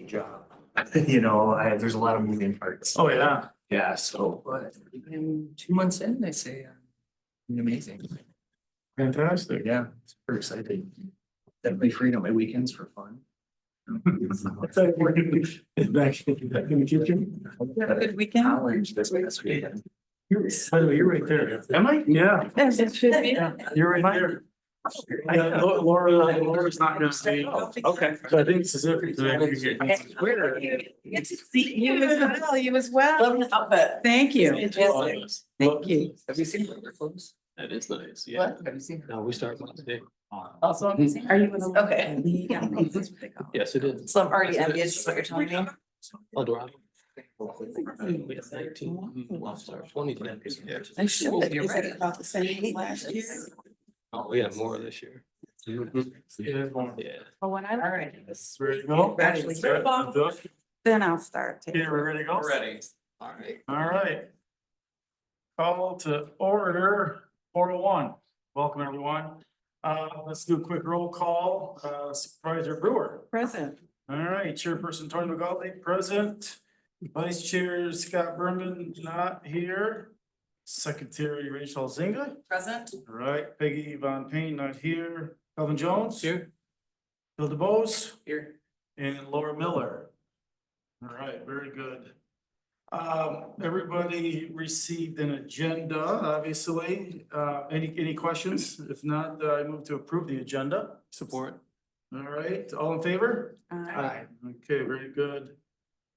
job. There's a lot of moving parts. Oh, yeah. Yeah, so, but I'm 2 months in, they say, amazing. Fantastic. Yeah, super excited. Definitely freeing up my weekends for fun. Back in the kitchen. Good weekend. College this past weekend. By the way, you're right there. Am I? Yeah, Yes, it should be. you're right there. Laura's not gonna stay. Okay. So I think specifically. Good to see you as well. You as well. Love the outfit. Thank you. Thank you. Have you seen the clothes? That is nice, yeah. What? Have you seen? No, we start today. Also, are you in the? Okay. Yeah, that's what they call it. Yes, it is. So I'm already envious of what you're telling me. Eldorado. We have 19, well, sorry, 20 campus. I should. You're right. About the same last year. Oh, we have more this year. Yeah. Well, when I. All right. Ready to go? Congratulations. Then I'll start. Okay, we're ready to go? Ready. All right. All right. Call to order 401. Welcome, everyone. Let's do a quick roll call. Supervisor Brewer. Present. All right, Chairperson Tony McGauley, present. Vice Chair Scott Berman, not here. Secretary Rachel Zinga. Present. All right, Peggy Von Payne, not here. Calvin Jones. Here. Bill DeBose. Here. And Laura Miller. All right, very good. Everybody received an agenda, obviously. Any questions? If not, I move to approve the agenda. Support. All right, all in favor? Aye. Okay, very good.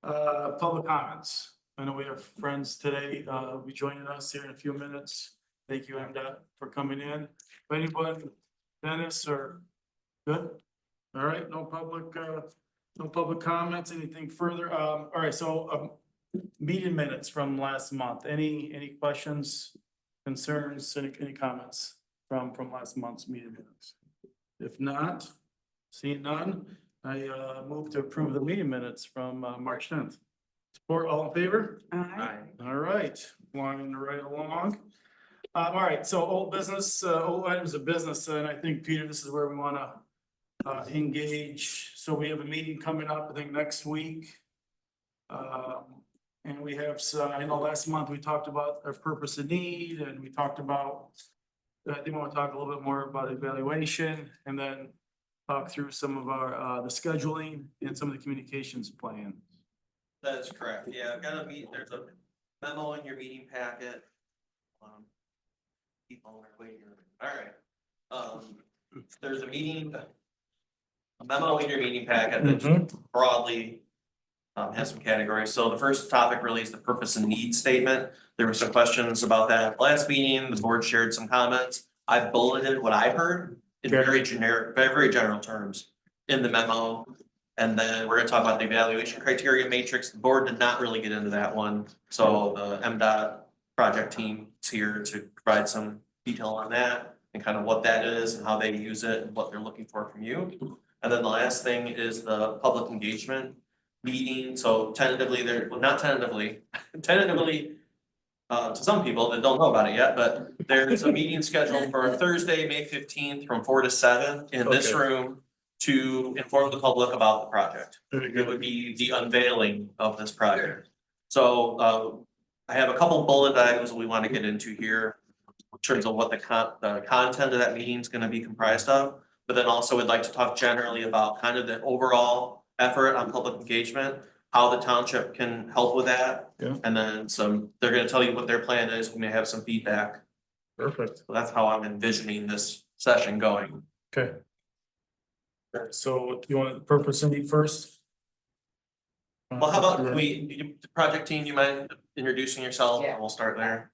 Public comments. I know we have friends today, will be joining us here in a few minutes. Thank you, MDOT, for coming in. If anyone, Dennis or, good? All right, no public comments, anything further? All right, so, meeting minutes from last month. Any questions, concerns, any comments from last month's meeting minutes? If not, seeing none, I move to approve the meeting minutes from March 10th. Support, all in favor? Aye. All right, flying right along. All right, so old business, old items of business, and I think, Peter, this is where we want to engage. So we have a meeting coming up, I think, next week. And we have, so I know last month we talked about our purpose and need, and we talked about, I think we want to talk a little bit more about evaluation, and then talk through some of our, the scheduling and some of the communications plan. That is correct. Yeah, I've got there's a memo in your meeting packet. People are waiting. All right. There's a memo in your meeting packet that broadly has some categories. So the first topic really is the purpose and need statement. There were some questions about that last meeting. The board shared some comments. I bulleted what I heard in very generic, very general terms in the memo. And then we're gonna talk about the evaluation criteria matrix. The board did not really get into that one. So the MDOT project team is here to provide some detail on that and kind of what that is and how they use it and what they're looking for from you. And then the last thing is the public engagement meeting. So tentatively not tentatively, to some people that don't know about it yet, but there's a meeting scheduled for Thursday, May 15th from 4 to 7 in this room to inform the public about the project. It would be the unveiling of this project. So I have a couple bullet items we want to get into here in terms of what the content of that meeting is going to be comprised of. But then also we'd like to talk generally about kind of the overall effort on public engagement, how the township can help with that. Yeah. And then they're going to tell you what their plan is. We may have some feedback. Perfect. So that's how I'm envisioning this session going. Okay. So do you want the purpose and need first? Well, how about the project team, you mind introducing yourself? Yeah. And we'll start there.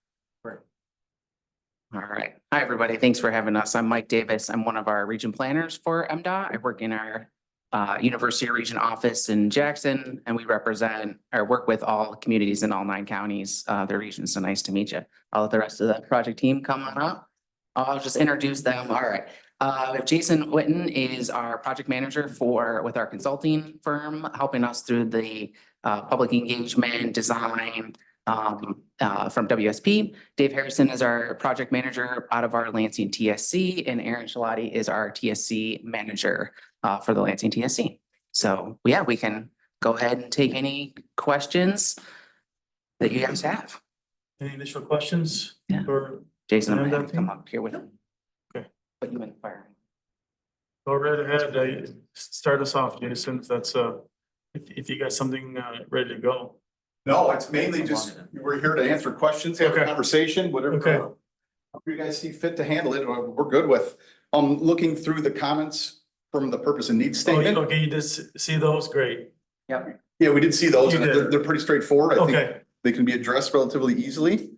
All right. Hi, everybody. Thanks for having us. I'm Mike Davis. I'm one of our region planners for MDOT. I work in our University Region office in Jackson, and we represent or work with all communities in all 9 counties, their regions. So nice to meet you. I'll let the rest of the project team come on up. I'll just introduce them. All right. Jason Witten is our project manager with our consulting firm, helping us through the public engagement design from WSP. Dave Harrison is our project manager out of our Lansing TSC, and Aaron Shalati is our TSC manager for the Lansing TSC. So yeah, we can go ahead and take any questions that you guys have. Any initial questions? Yeah. Or Jason, I'm And gonna that come team? up here with him. Okay. Put you in fire. go right ahead, start us off, Jason, if that's, if you got something, ready to go. No, it's mainly just, we're here to answer questions, have a Okay. conversation, whatever. Okay. However you guys see fit to handle it, we're good with. Looking through the comments from the purpose and needs Oh, statement. okay, you just see those, great, Yep. Yeah, we did see those, You and did. they're pretty straightforward. I think okay, they can be addressed relatively easily.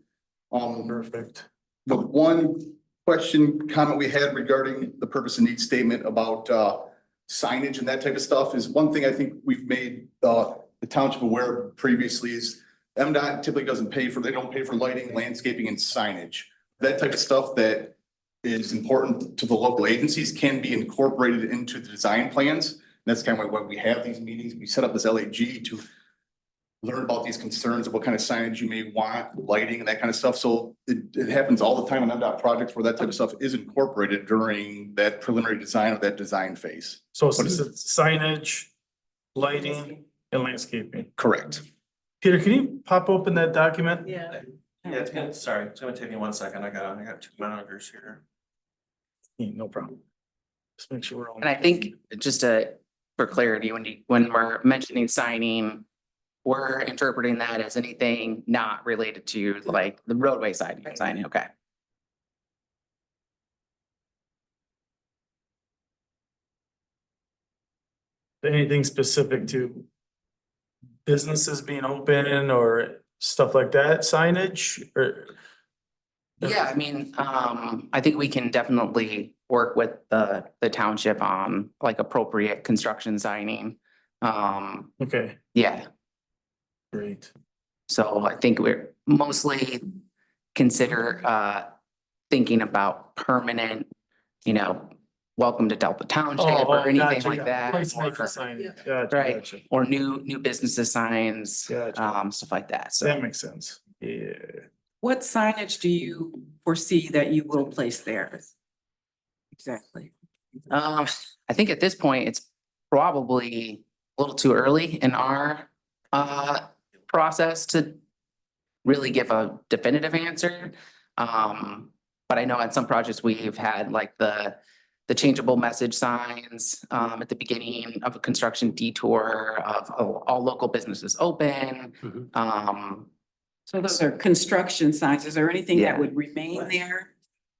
perfect. The one question, comment we had regarding the purpose and needs statement about signage and that type of stuff is one thing I think we've made the township aware of previously is MDOT typically doesn't pay for, they don't pay for lighting, landscaping and signage. That type of stuff that is important to the local agencies can be incorporated into the design plans. And that's kind of why we have these meetings. We set up this LAG to learn about these concerns of what kind of signage you may want, lighting and that kind of stuff. So it happens all the time in MDOT projects where that type of stuff is incorporated during that preliminary design or that design phase. So it's signage, lighting and landscaping. Correct. Peter, can you pop open that document? Yeah. Yeah, it's gonna, sorry, it's gonna take me 1 second. I got 2 monitors here. No problem. Just make sure we're all. And I think just for clarity, when we're mentioning signing, we're interpreting that as anything not related to like the roadway side signing, okay? Anything specific to businesses being open or stuff like that, signage or? Yeah, I mean, I think we can definitely work with the township on like appropriate construction signing. Okay, Yeah, great. so I think we're mostly consider thinking about permanent, welcome to Delta Township or anything gotcha, like that. Placemaker or- signing, gotcha, Right. gotcha. Or new businesses signs, Gotcha. stuff like that, so. That makes sense. Yeah. What signage do you foresee that you will place there? Exactly. I think at this point, it's probably a little too early in our process to really give a definitive answer. But I know at some projects we've had like the changeable message signs at the beginning of a construction detour of all local businesses open. So those are construction signs. Is there anything Yeah. that would remain there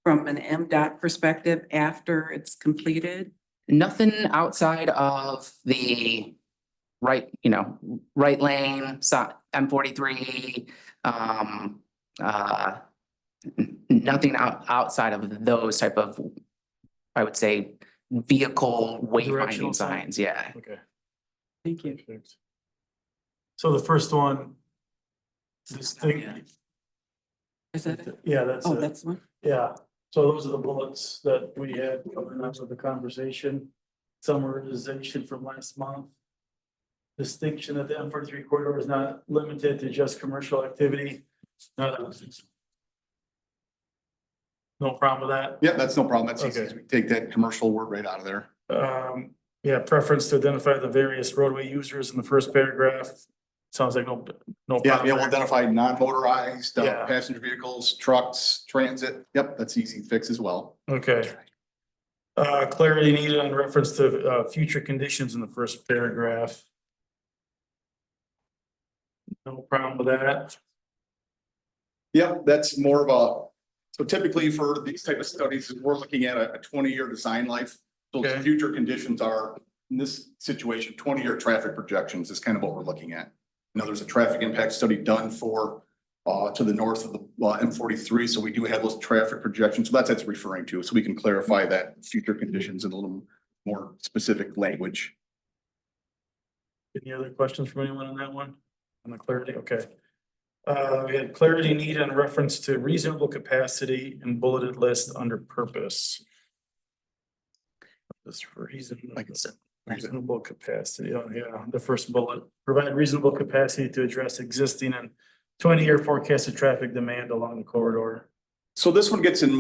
from an MDOT perspective after it's completed? Nothing outside of the right lane, M43, nothing outside of those type of, I would say, vehicle Directional wayfinding sign. signs, yeah. Okay. Thank you. Perfect. So the first one. This thing, Is that it? yeah, that's Oh, it. that's one. Yeah, so those are the bullets that we had coming up with the conversation. Summarization from last month. Distinction that the M43 corridor is not limited to just commercial activity. No problem with that. Yeah, that's no problem. That's easy. Okay. We take that commercial word right out of there. Yeah, preference to identify the various roadway users in the first paragraph. Sounds like no Yeah, problem. we'll there. identify non-motorized, Yeah. passenger vehicles, trucks, transit. Yep, that's easy to fix as well. Okay. Clarity needed on reference to future conditions in the first paragraph. No problem with that. Yep, that's more of a, so typically for these type of studies, we're looking at a 20-year design life. So the Okay. future conditions are, in this situation, 20-year traffic projections is kind of what we're looking at. Now, there's a traffic impact study done for to the north of the M43, so we do have those traffic projections. So that's what it's referring to, so we can clarify that future conditions in a little more specific language. Any other questions from anyone on that one? On the clarity, okay. We had clarity needed in reference to reasonable capacity and bulleted list under purpose. This reason. Like I said. Reasonable capacity, oh yeah, the first bullet, provide reasonable capacity to address existing and 20-year forecasted traffic demand along the corridor. So this one gets in some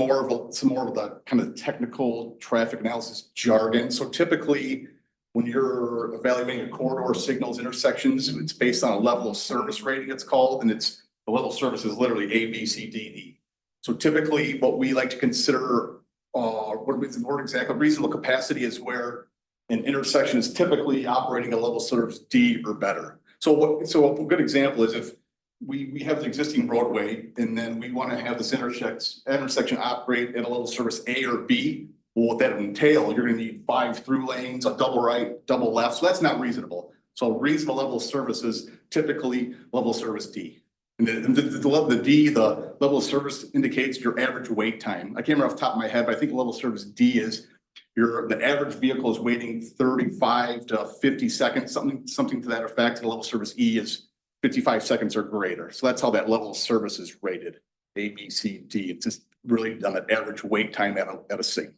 more of the kind of technical traffic analysis jargon. So typically, when you're evaluating a corridor signals intersections, it's based on a level of service rating, it's called, and it's, the level of service is literally A, B, C, D, E. So typically what we like to consider, what is the word exactly, reasonable capacity is where an intersection is typically operating a level of service D or better. So a good example is if we have the existing roadway and then we want to have this intersection operate at a level of service A or B. Well, what that would entail, you're going to need 5 through lanes, a double right, double left. So that's not reasonable. So reasonable level of service is typically level of service D. And the D, the level of service indicates your average wait time. I can't remember off the top of my head, but I think level of service D is the average vehicle is waiting 35 to 50 seconds, something to that effect. And the level of service E is 55 seconds or greater. So that's how that level of service is rated. A, B, C, D. It's just really on an average wait time at a signal.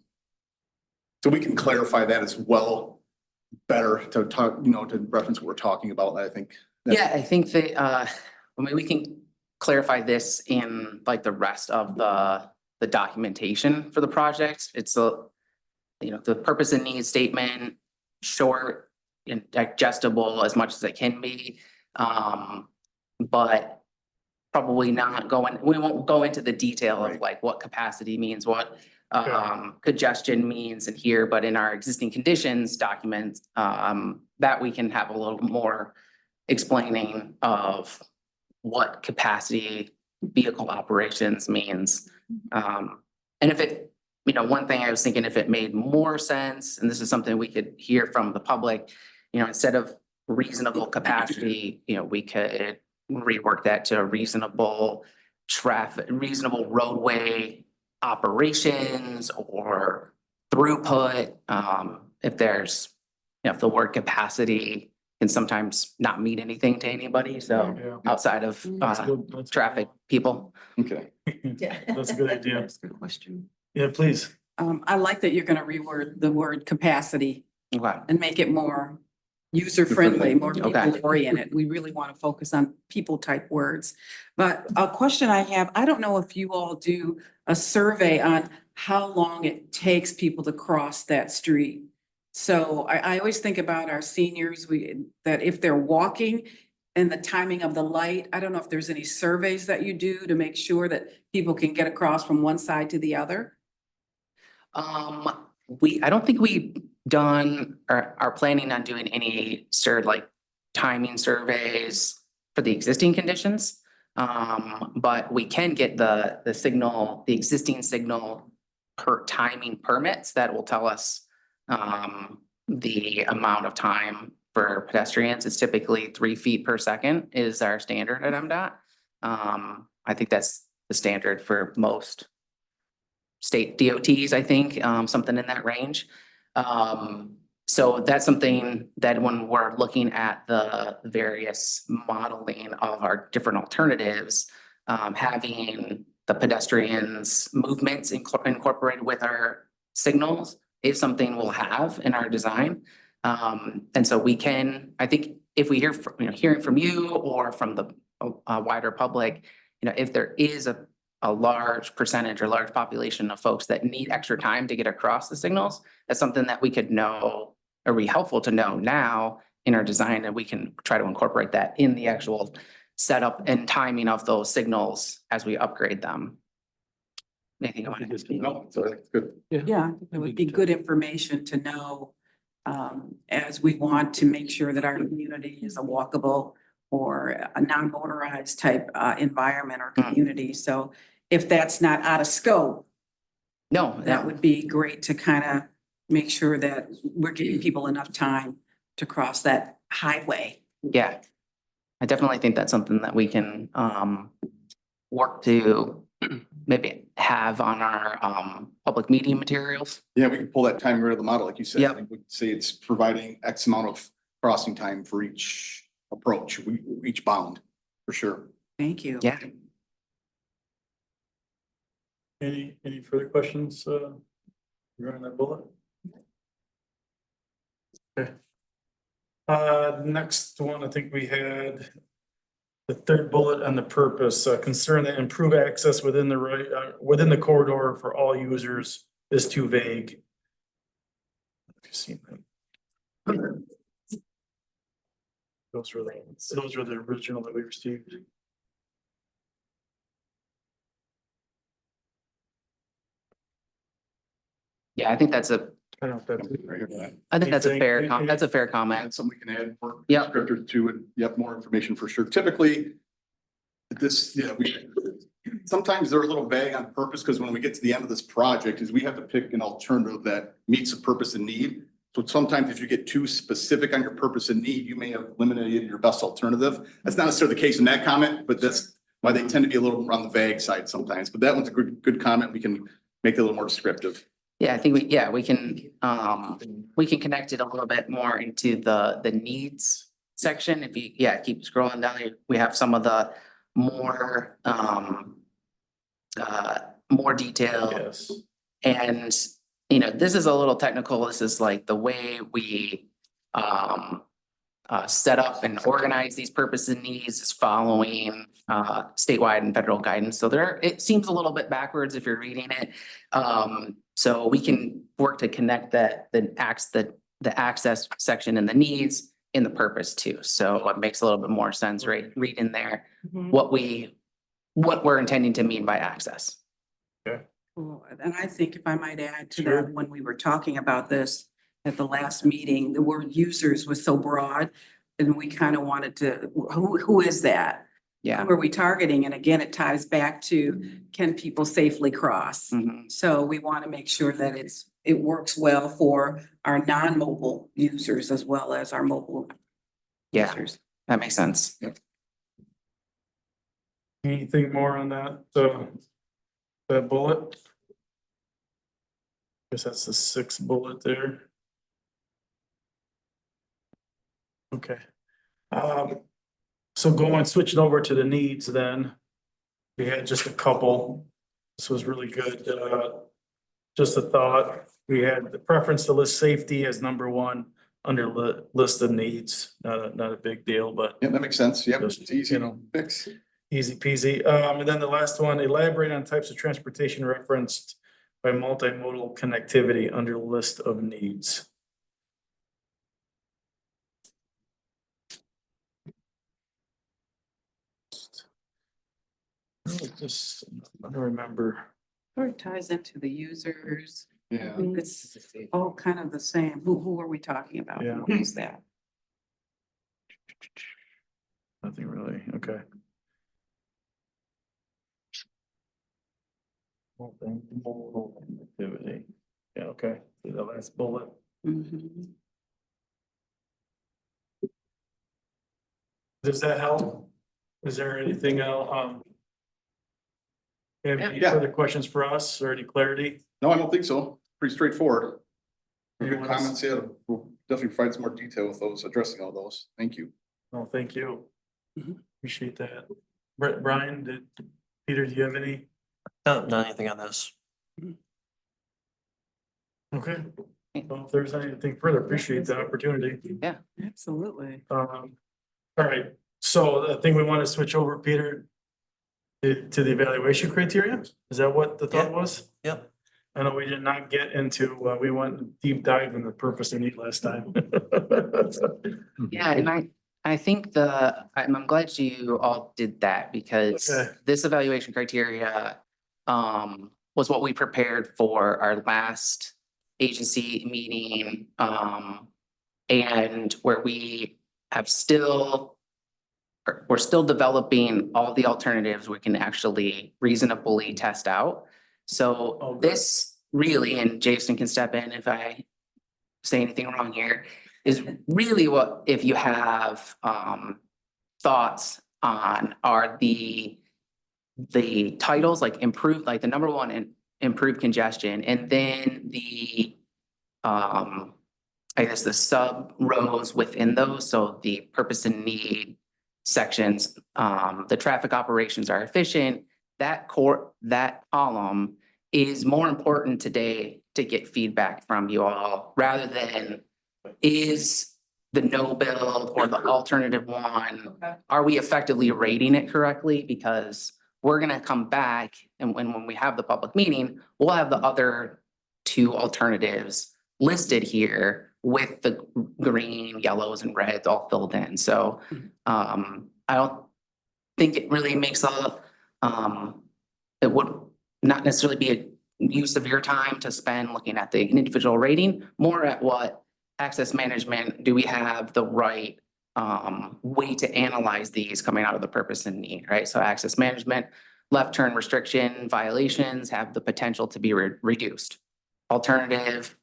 So we can clarify that as well better to talk, to reference what we're talking about. I think. Yeah, I think that, I mean, we can clarify this in like the rest of the documentation for the project. It's the purpose and need statement, short and digestible as much as it can be. But probably not we won't go into the detail of like what capacity means, what congestion means in here, but in our existing conditions documents, that we can have a little more explaining of what capacity vehicle operations means. And if it, one thing I was thinking, if it made more sense, and this is something we could hear from the public, instead of reasonable capacity, we could rework that to reasonable roadway operations or throughput. If there's, if the word capacity can sometimes not mean anything to anybody, so outside of That's traffic people. Okay. Yeah. That's a good idea. That's a good question. Yeah, please. I like that you're gonna reword the word capacity Okay. and make it more user-friendly, more Okay. people-oriented. We really want to focus on people-type words. But a question I have, I don't know if you all do a survey on how long it takes people to cross that street. So I always think about our seniors, that if they're walking and the timing of the light, I don't know if there's any surveys that you do to make sure that people can get across from one side to the other. I don't think we've done or are planning on doing any timing surveys for the existing conditions. But we can get the existing signal per timing permits that will tell us the amount of time for pedestrians. It's typically 3 feet per second is our standard at MDOT. I think that's the standard for most state DOTs, I think, something in that range. So that's something that when we're looking at the various modeling of our different alternatives, having the pedestrians movements incorporated with our signals is something we'll have in our design. And so we can, I think if we hear from, hearing from you or from the wider public, if there is a large percentage or large population of folks that need extra time to get across the signals, that's something that we could know or be helpful to know now in our design, and we can try to incorporate that in the actual setup and timing of those signals as we upgrade them. Anything you want to speak? No, so that's good. Yeah, it would be good information to know, as we want to make sure that our community is a walkable or a non-motorized type environment or community. So if that's not out of scope, that would be great to kind of make sure that we're giving people enough time to cross that highway. Yeah, I definitely think that's something that we can work to maybe have on our public meeting materials. Yeah, we can pull that time out of the model, like you said. Yep. I think we could say it's providing X amount of crossing time for each approach, each bound, for sure. Thank you. Yeah. Any further questions, regarding that bullet? Okay. Next one, I think we had the third bullet on the purpose, concern that improve access within the corridor for all users is too vague. Have you seen that? Those were the original that we received. Yeah, I think that's a, I don't know if that's. Right here, that. I think that's a fair, Anything- that's a fair And comment. something we can add more Yep. descriptors to it. Yep, more information for sure. Typically, this, yeah, sometimes they're a little vague on purpose, because when we get to the end of this project, is we have to pick an alternative that meets the purpose and need. So sometimes if you get too specific on your purpose and need, you may have eliminated your best alternative. That's not necessarily the case in that comment, but that's why they tend to be a little on the vague side sometimes. But that one's a good comment. We can make it a little more descriptive. Yeah, I think we can connect it a little bit more into the needs section. If you, keep scrolling down there, we have some of the more, more detail. Yes. And, this is a little technical. This is like the way we set up and organize these purposes and needs is following statewide and federal guidance. So it seems a little bit backwards if you're reading it. So we can work to connect the access section and the needs in the purpose too. So it makes a little bit more sense, right? Read in there what we're intending to mean by access. Cool. And I think if I might add to Sure. that, when we were talking about this at the last meeting, the word users was so broad. And we kind of wanted to, who is that? Yeah. Who are we targeting? And again, it ties back to, can people safely cross? Mhm. So we want to make sure that it works well for our non-mobile users as well as our mobile Yeah, users. that makes sense. Anything more on that, that bullet? Guess that's the sixth bullet there. Okay. So switching over to the needs then. We had just a couple. This was really good. Just a thought. We had the preference to list safety as number one under list of needs. Not a big deal, but Yeah, that makes sense. Yep, Just, it's easy you to know. fix. easy peasy. And then the last one, elaborate on types of transportation referenced by multimodal connectivity under list of needs. Just, I don't remember. Or it ties into the users. Yeah. It's all kind of the same. Who are we talking about? Yeah. What is that? Nothing really, okay. Multimodal connectivity. Yeah, okay, the last bullet. Mhm. Does that help? Is there anything else, have any Yeah. further questions for us or any clarity? No, I don't think so. Pretty straightforward. Good Anyone else? comments. Yeah, we'll definitely provide some more detail with those, addressing all those. Thank you. Oh, thank you. Mhm. Appreciate that. Brian, Peter, do you have any? No, not anything on this. Okay. Well, if there's anything further, appreciate the opportunity. Absolutely. All right, so the thing we want to switch over, Peter, to the evaluation criteria? Is that what the thought Yeah. was? Yep. I know we did not get into, we went deep dive in the purpose and need last time. Yeah, and I think I'm glad you all did that because Okay. this evaluation criteria was what we prepared for our last agency meeting, and where we're still developing all the alternatives we can actually reasonably test out. So Oh, good. this really, and Jason can step in if I say anything wrong here, is really what, if you have thoughts on are the titles, like improve, like the number one and improve congestion, and then the I guess the sub rows within those, so the purpose and need sections, the traffic operations are efficient. That column is more important today to get feedback from you all, rather than is the no build or the alternative one, Okay. are we effectively rating it correctly? Because we're gonna come back and when we have the public meeting, we'll have the other two alternatives listed here with the green, yellows and reds all filled in. So I don't think it really makes it would not necessarily be a use of your time to spend looking at the individual rating, more at what access management, do we have the right way to analyze these coming out of the purpose and need, right? So access management, left turn restriction violations have the potential to be reduced. Alternative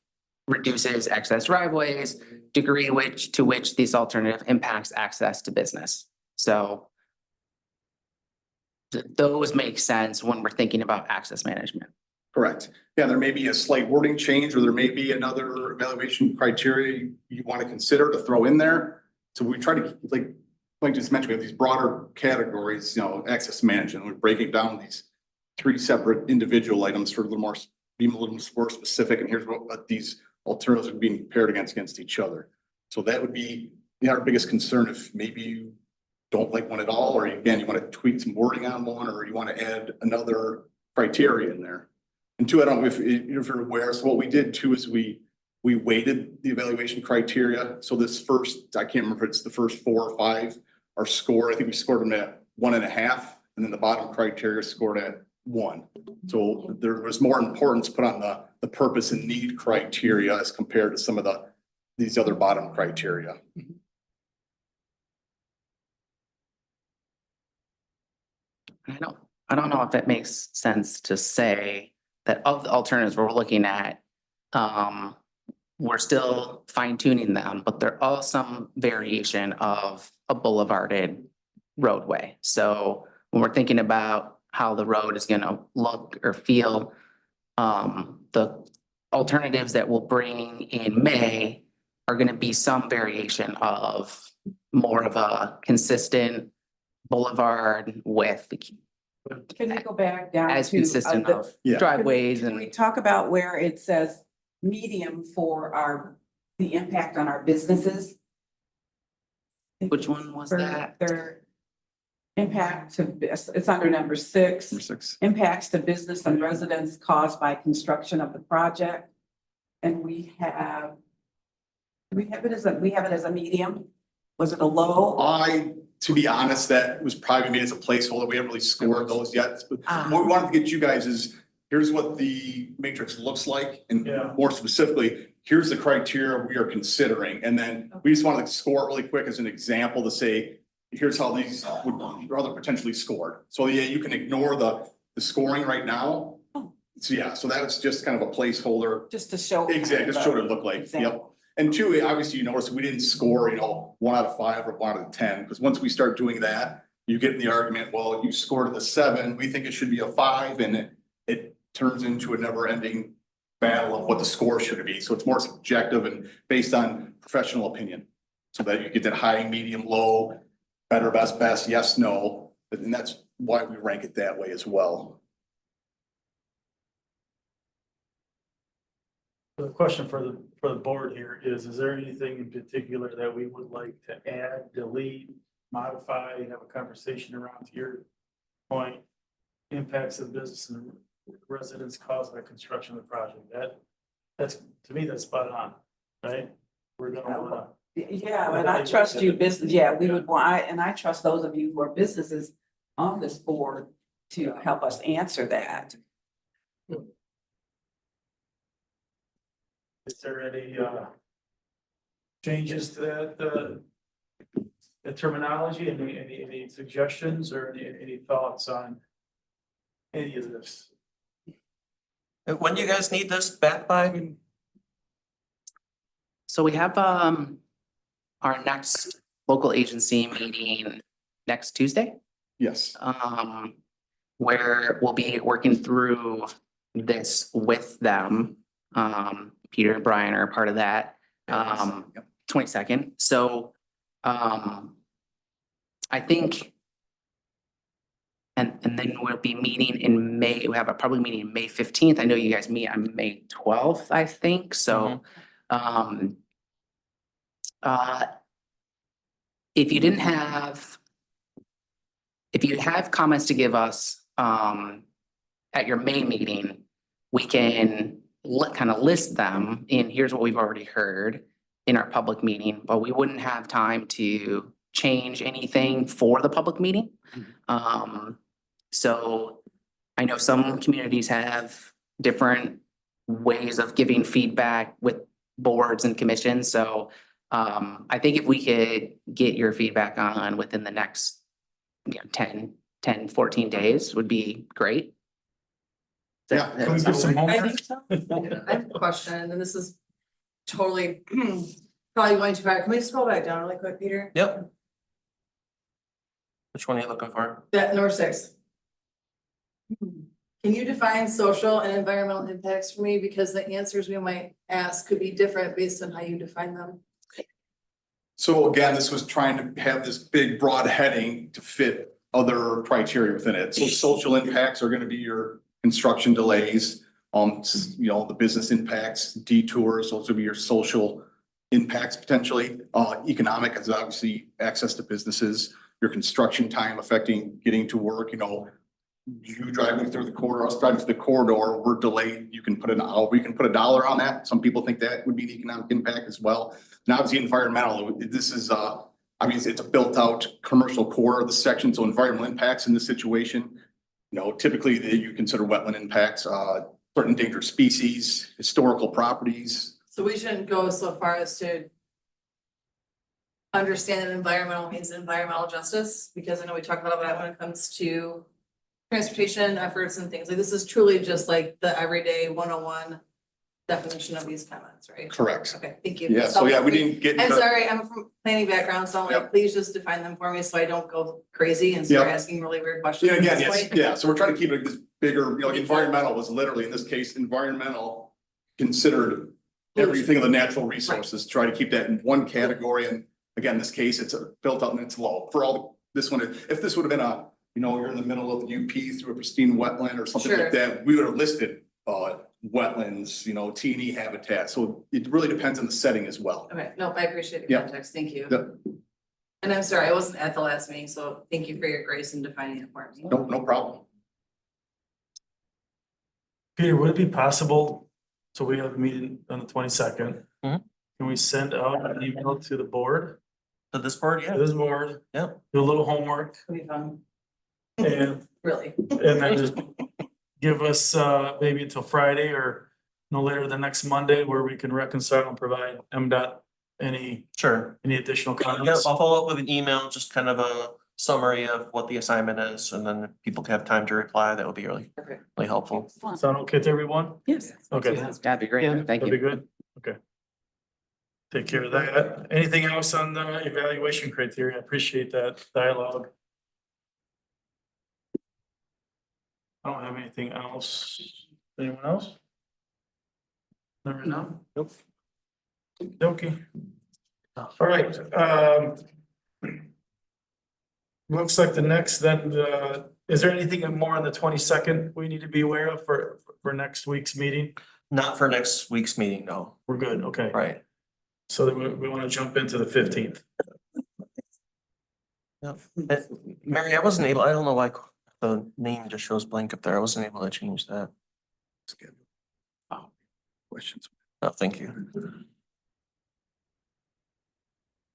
reduces excess driveways, degree to which this alternative impacts access to business. So those make sense when we're thinking about access management. Correct. Yeah, there may be a slight wording change, or there may be another evaluation criteria you want to consider to throw in there. So we try to, like just mentioned, we have these broader categories, access management. We're breaking down these 3 separate individual items for a little more, being a little more specific. And here's what these alternatives are being compared against each other. So that would be our biggest concern. If maybe you don't like one at all, or again, you want to tweak some wording on one, or you want to add another criteria in there. And 2, I don't know if you're aware. So what we did too is we weighted the evaluation criteria. So this first, I can't remember if it's the first 4 or 5 are scored. I think we scored them at 1.5, and then the bottom criteria scored at 1. So there was more importance put on the purpose and need criteria as compared to some of these other bottom criteria. I don't know if it makes sense to say that of the alternatives we're looking at, we're still fine tuning them, but they're all some variation of a boulevarded roadway. So when we're thinking about how the road is going to look or feel, the alternatives that we'll bring in May are going to be some variation of more of a consistent boulevard with Can we go back down to? as consistent of Yeah. driveways Can we and talk about where it says medium for the impact on our businesses? which one was For that? their impact to, it's under number 6. Number 6. Impacts to business and residents caused by construction of the project. And we have it as a medium. Was it a low? To be honest, that was probably made as a placeholder. We haven't really scored those yet. But Ah. what we wanted to get you guys is, here's what the matrix looks like. And Yeah. more specifically, here's the criteria we are considering. And then we just wanted to score it really quick as an example to say, here's how these would rather potentially scored. So yeah, you can ignore the scoring right now. Oh. So yeah, so that was just kind of a placeholder. Just to show. Exactly, just showed what it looked like. Yep. Example. And 2, obviously, you notice we didn't score, 1 out of 5 or 1 out of 10, because once we start doing that, you get in the argument, well, you scored a 7, we think it should be a 5, and it turns into a never-ending battle of what the score should be. So it's more subjective and based on professional opinion. So that you get that high, medium, low, better, best, yes, no, and that's why we rank it that way as well. The question for the board here is there anything in particular that we would like to add, delete, modify, have a conversation around to your point? Impacts of business and residents caused by construction of the project. That's, to me, that's spot on, right? We're gonna wanna. Yeah, and I trust you business, yeah, we would want, and I trust those of you who are businesses on this board to help us answer that. Is there any changes to the terminology? Any suggestions or any thoughts on any of this? When do you guys need this back by? So we have our next local agency meeting next Tuesday, Yes. where we'll be working through this with them. Peter and Brian are a part of that, 22nd. So I think, and then we'll be meeting in May. We have a probably meeting in May 15th. I know you guys meet on May 12th, I think. So if you have comments to give us at your May meeting, we can kind of list them in here's what we've already heard. in our public meeting, but we wouldn't have time to change anything for the public meeting. So I know some communities have different ways of giving feedback with boards and commissions, so I think if we could get your feedback on within the next, 14 days would be great. Yeah. Can we give some I homework? think so. I have a question, and this is totally probably going too far. Can we scroll back down really quick, Peter? Yep. Which one are you looking for? That number 6. Can you define social and environmental impacts for me? Because the answers we might ask could be different based on how you define them. So again, this was trying to have this big broad heading to fit other criteria within it. So social impacts are gonna be your construction delays, the business impacts, detours, those would be your social impacts potentially. Economic is obviously access to businesses, your construction time affecting getting to work, you driving through the corridor, us driving through the corridor, we're delayed, you can put a dollar on that. Some people think that would be an economic impact as well. Now, obviously environmental, this is, it's a built out commercial core of the section, so environmental impacts in this situation. Typically you consider wetland impacts, certain endangered species, historical properties. So we shouldn't go so far as to understand that environmental means environmental justice, because I know we talk about that when it comes to transportation efforts and things. Like this is truly just like the everyday 101 definition of these comments, right? Correct. Okay, thank you. Yeah, so yeah, we didn't get. I'm into- sorry, I'm from planning background, so I'm like, Yep. please just define them for me so I don't go crazy and start Yep. asking really weird questions. Yeah, at again, this yes, point. yeah, so we're trying to keep it this bigger, environmental was literally, in this case, environmental considered everything of the natural resources, try to keep that in one category, and again, this case, it's built up and it's low. For all, this one, if this would have been you're in the middle of UP through a pristine wetland or something Sure. like that, we would have listed wetlands, T&E habitat, so it really depends on the setting as well. Okay, no, I appreciate the Yep. context, thank you. Yep. And I'm sorry, I wasn't at the last meeting, so thank you for your grace in defining it for me. No problem. Peter, would it be possible, so we have a meeting on the 22nd? Mhm. Can we send out an email to the board, To this board, to yeah. this board? Yep. Do a little homework It'll be fun, and really. then just give us maybe until Friday or no later than next Monday where we can reconcile and provide MDOT any Sure. additional Yeah, comments. I'll follow up with an email, just kind of a summary of what the assignment is, and then if people can have time to reply. That would be really, Okay. really helpful. Sound okay to everyone? Yes. Okay. That'd be great. Yeah, Thank That'd be you. good, okay. Take care of that. Anything else on the evaluation criteria? I appreciate that dialogue. I don't have anything else. Anyone else? Never know. Nope. Okay. All right, looks like the next then, is there anything more on the 22nd we need to be aware of for next week's meeting? Not for next week's meeting, no. We're good, okay. Right. So then we want to jump into the 15th. Mary, I wasn't able, I don't know why the name just shows blank up there. I wasn't able to change that. Questions? Oh, thank you.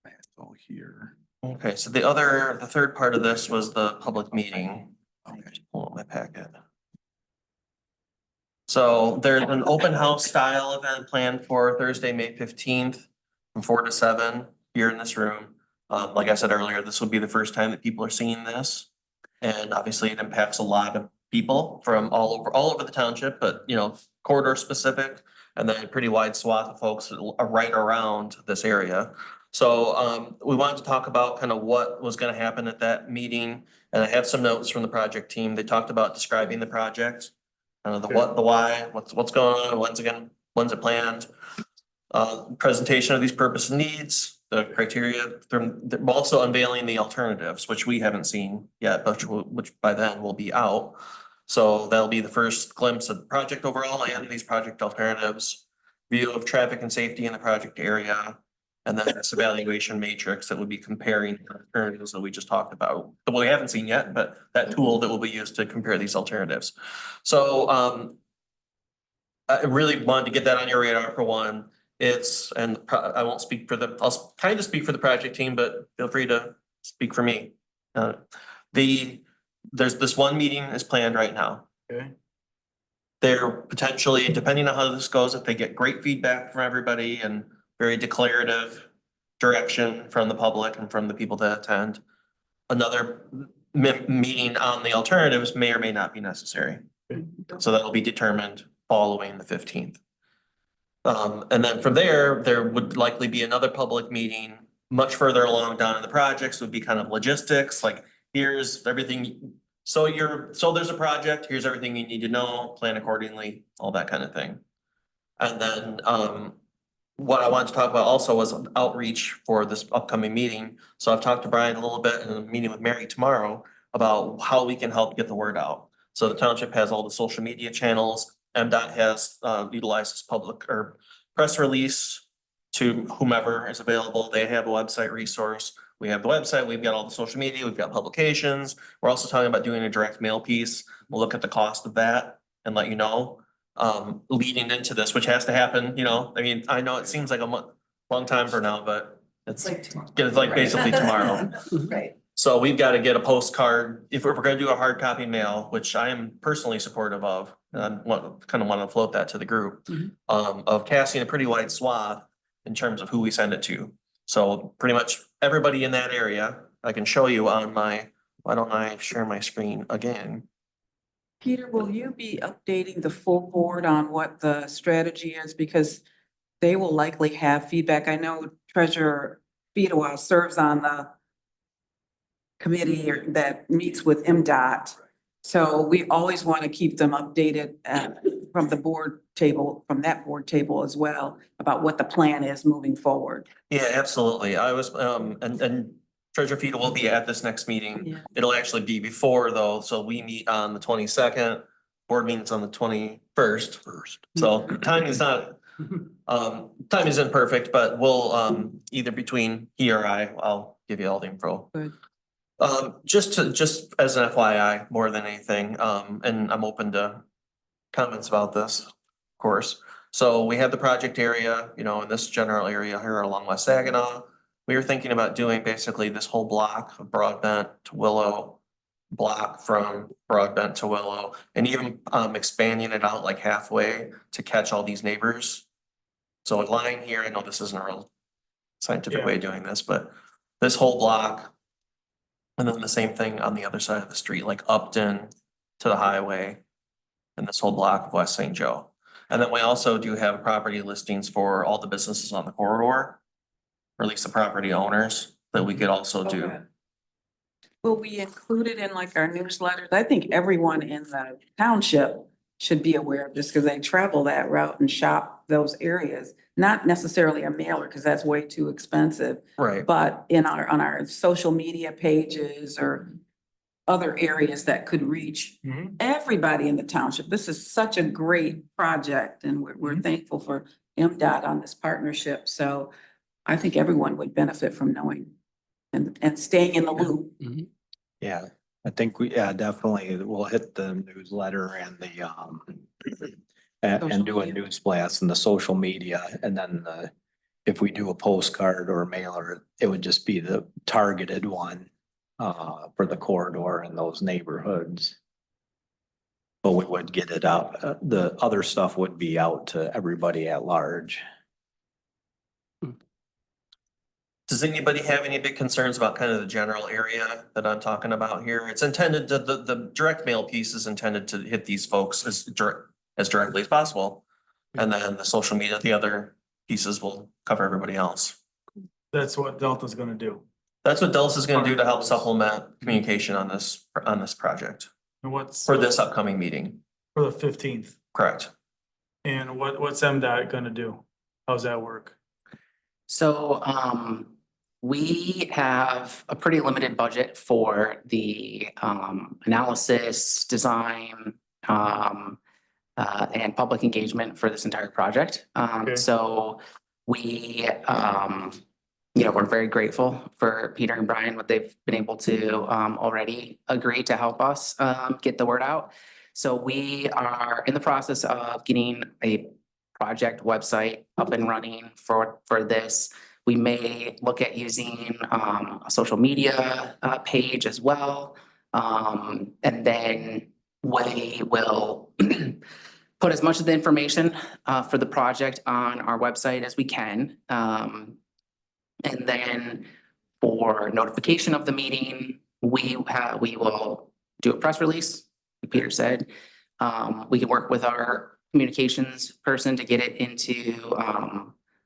That's all here. Okay, so the third part of this was the public meeting. Okay, just pull up my packet. So there's an open house style event planned for Thursday, May 15th from 4 to 7 here in this room. Like I said earlier, this will be the first time that people are seeing this. And obviously it impacts a lot of people from all over the township, but corridor specific. And then a pretty wide swath of folks that are right around this area. So we wanted to talk about kind of what was gonna happen at that meeting. And I have some notes from the project team. They talked about describing the project. The what, the why, what's going on, when's it planned? Presentation of these purpose and needs, the criteria, they're also unveiling the alternatives, which we haven't seen yet, but which by then will be out. So that'll be the first glimpse of the project overall and these project alternatives, view of traffic and safety in the project area, and then this evaluation matrix that would be comparing the alternatives that we just talked about. That we haven't seen yet, but that tool that will be used to compare these alternatives. So I really wanted to get that on your radar for one. I won't speak for I'll kind of speak for the project team, but feel free to speak for me. There's this one meeting is planned right now. Okay, They're potentially, depending on how this goes, if they get great feedback from everybody and very declarative direction from the public and from the people that attend, another meeting on the alternatives may or may not be necessary. So that'll be determined following the 15th. And then from there would likely be another public meeting much further along down in the projects, would be kind of logistics, like here's everything. So there's a project, here's everything you need to know, plan accordingly, all that kind of thing. And then, what I wanted to talk about also was outreach for this upcoming meeting. So I've talked to Brian a little bit in a meeting with Mary tomorrow about how we can help get the word out. So the township has all the social media channels. MDOT has utilizes public or press release to whomever is available. They have a website resource. We have the website, we've got all the social media, we've got publications. We're also talking about doing a direct mail piece. We'll look at the cost of that and let you know. Leading into this, which has to happen, I mean, I know it seems like a long time for now, but it's like basically tomorrow. Right. So we've got to get a postcard, if we're gonna do a hard copy mail, which I am personally supportive of, and I kind of want to float that to the group. Of casting a pretty wide swath in terms of who we send it to. So pretty much everybody in that area, I can show you on why don't I share my screen again? Peter, will you be updating the full board on what the strategy is? Because they will likely have feedback. I know Treasurer Fedewa serves on the committee that meets with MDOT. So we always want to keep them updated from the board table, from that board table as well, about what the plan is moving forward. Yeah, absolutely. I was, and Treasurer Fetal will be at this next meeting. Yeah. It'll actually be before though, so we meet on the 22nd, board meeting's on the 21st. So time is not, time isn't perfect, but we'll, either between he or I'll give you all the info. Good. Just as an FYI, more than anything, and I'm open to comments about this, of course. So we have the project area, in this general area here along West Saginaw. We were thinking about doing basically this whole block of Broadbent to Willow, block from Broadbent to Willow, and even expanding it out like halfway to catch all these neighbors. So a line here, I know this isn't a real scientific way of doing this, but this whole block. And then the same thing on the other side of the street, like Upton to the highway. And this whole block of West St. Joe. And then we also do have property listings for all the businesses on the corridor. Or at least the property owners that we could also do. Okay. Will we include it in like our newsletters? I think everyone in the township should be aware of this because they travel that route and shop those areas. Not necessarily a mailer because that's way too expensive, Right. but on our social media pages or other areas that could reach everybody in the township. This is such a great project and we're thankful for MDOT on this partnership. So I think everyone would benefit from knowing and staying in the loop. Yeah, I think definitely we'll hit the newsletter and the and do a news blast in the social media. And then if we do a postcard or a mailer, it would just be the targeted one for the corridor and those neighborhoods. But we would get it out. The other stuff would be out to everybody at large. Does anybody have any big concerns about kind of the general area that I'm talking about here? It's intended to, the direct mail piece is intended to hit these folks as directly as possible. And then the social media, the other pieces will cover everybody else. that's what Delta's gonna do. That's what Dulce is gonna do to help supplement communication on this project And what's for this upcoming meeting. for the 15th? Correct. And what's MDOT gonna do? How's that work? So, we have a pretty limited budget for the analysis, design, and public engagement for this entire project. Okay. So we, we're very grateful for Peter and Brian, what they've been able to already agree to help us get the word out. So we are in the process of getting a project website up and running for this. We may look at using a social media page as well. And then we will put as much of the information for the project on our website as we can. And then for notification of the meeting, we will do a press release, like Peter said. We can work with our communications person to get it into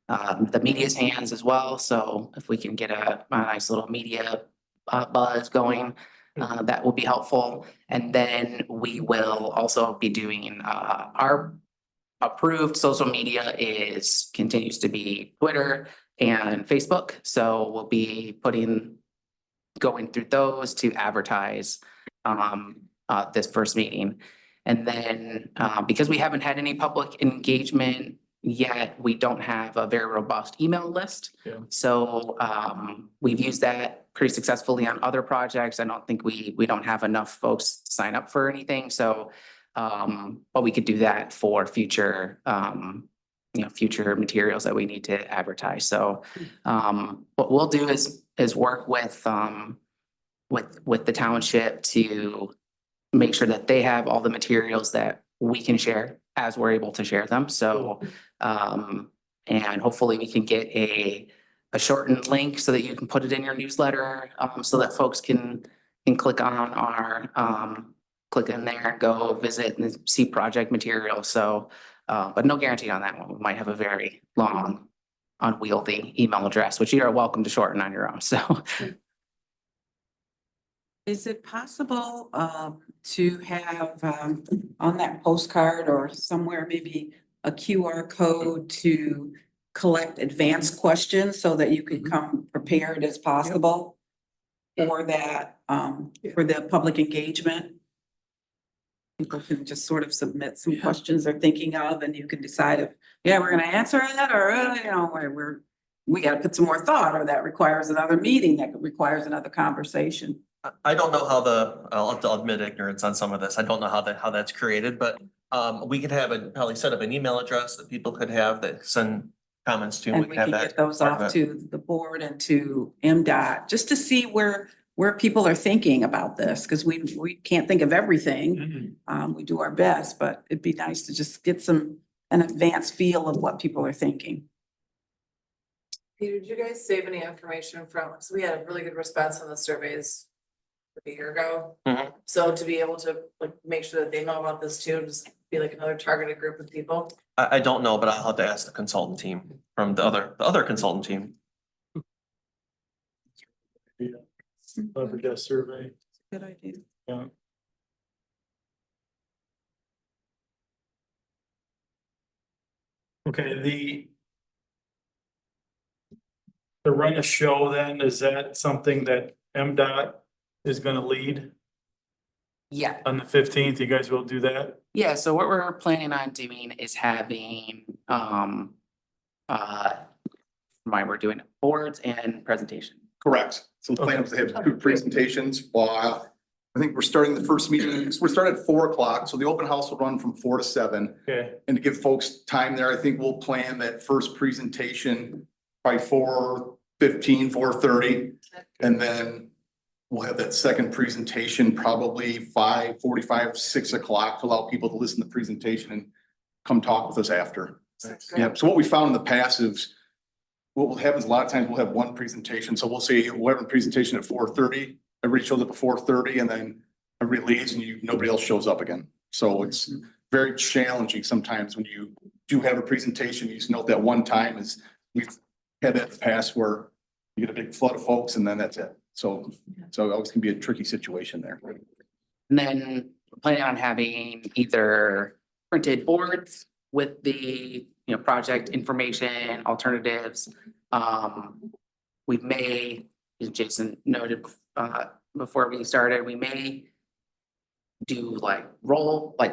the media's hands as well. So if we can get a nice little media buzz going, that will be helpful. And then we will also be doing our approved social media continues to be Twitter and Facebook. So we'll be going through those to advertise this first meeting. And then because we haven't had any public engagement yet, we don't have a very robust email list. Yeah. So we've used that pretty successfully on other projects. I don't think we don't have enough folks sign up for anything. So but we could do that for future future materials that we need to advertise. So what we'll do is work with the township to make sure that they have all the materials that we can share as we're able to share them. So and hopefully we can get a shortened link so that you can put it in your newsletter, so that folks can click on our click in there, go visit and see project material. So but no guarantee on that one. We might have a very long, unwieldy email address, which you are welcome to shorten on your own. So Is it possible to have on that postcard or somewhere maybe a QR code to collect advanced questions so that you could come prepared as possible for that, for the public engagement? People can just sort of submit some questions they're thinking of, and you can decide if, we're gonna answer that, or we gotta put some more thought, or that requires another meeting, that requires another conversation. I don't know how I'll have to admit ignorance on some of this. I don't know how that's created, but we could probably set up an email address that people could have that send comments to. And we could can have get that those part of off it. to the board and to MDOT, just to see where people are thinking about this, because we can't think of everything. We do our best, but it'd be nice to just get an advanced feel of what people are thinking. Peter, did you guys save any information so we had a really good response on the surveys a year ago. Mhm. So to be able to make sure that they know about this too, just be like another targeted group of people. I don't know, but I'll have to ask the consultant team from the other consultant team. Clever desk survey. Good idea. Yeah. Okay, to run a show then, is that something that MDOT is gonna lead yeah. on the 15th? You guys will do that? Yeah, so what we're planning on doing is having, we're doing boards and presentation. Correct. So the plan was to have two presentations. I think we're starting the first meeting, we're starting at 4:00, so the open house will run from 4 to 7. Okay, And to give folks time there, I think we'll plan that first presentation by 4:15, 4:30. And then we'll have that second presentation probably 5:45, 6 o'clock to allow people to listen to the presentation and come talk with us after. Yeah, so what we found in the past is what happens a lot of times, we'll have one presentation. So we'll say we'll have a presentation at 4:30. Everybody shows up at 4:30 and then everybody leaves and nobody else shows up again. So it's very challenging sometimes when you do have a presentation. You just note that one time is we've had that in the past where you get a big flood of folks and then that's it. So it always can be a tricky situation there. And then we're planning on having either printed boards with the, project information, alternatives. We may, as Jason noted, before we started, we may do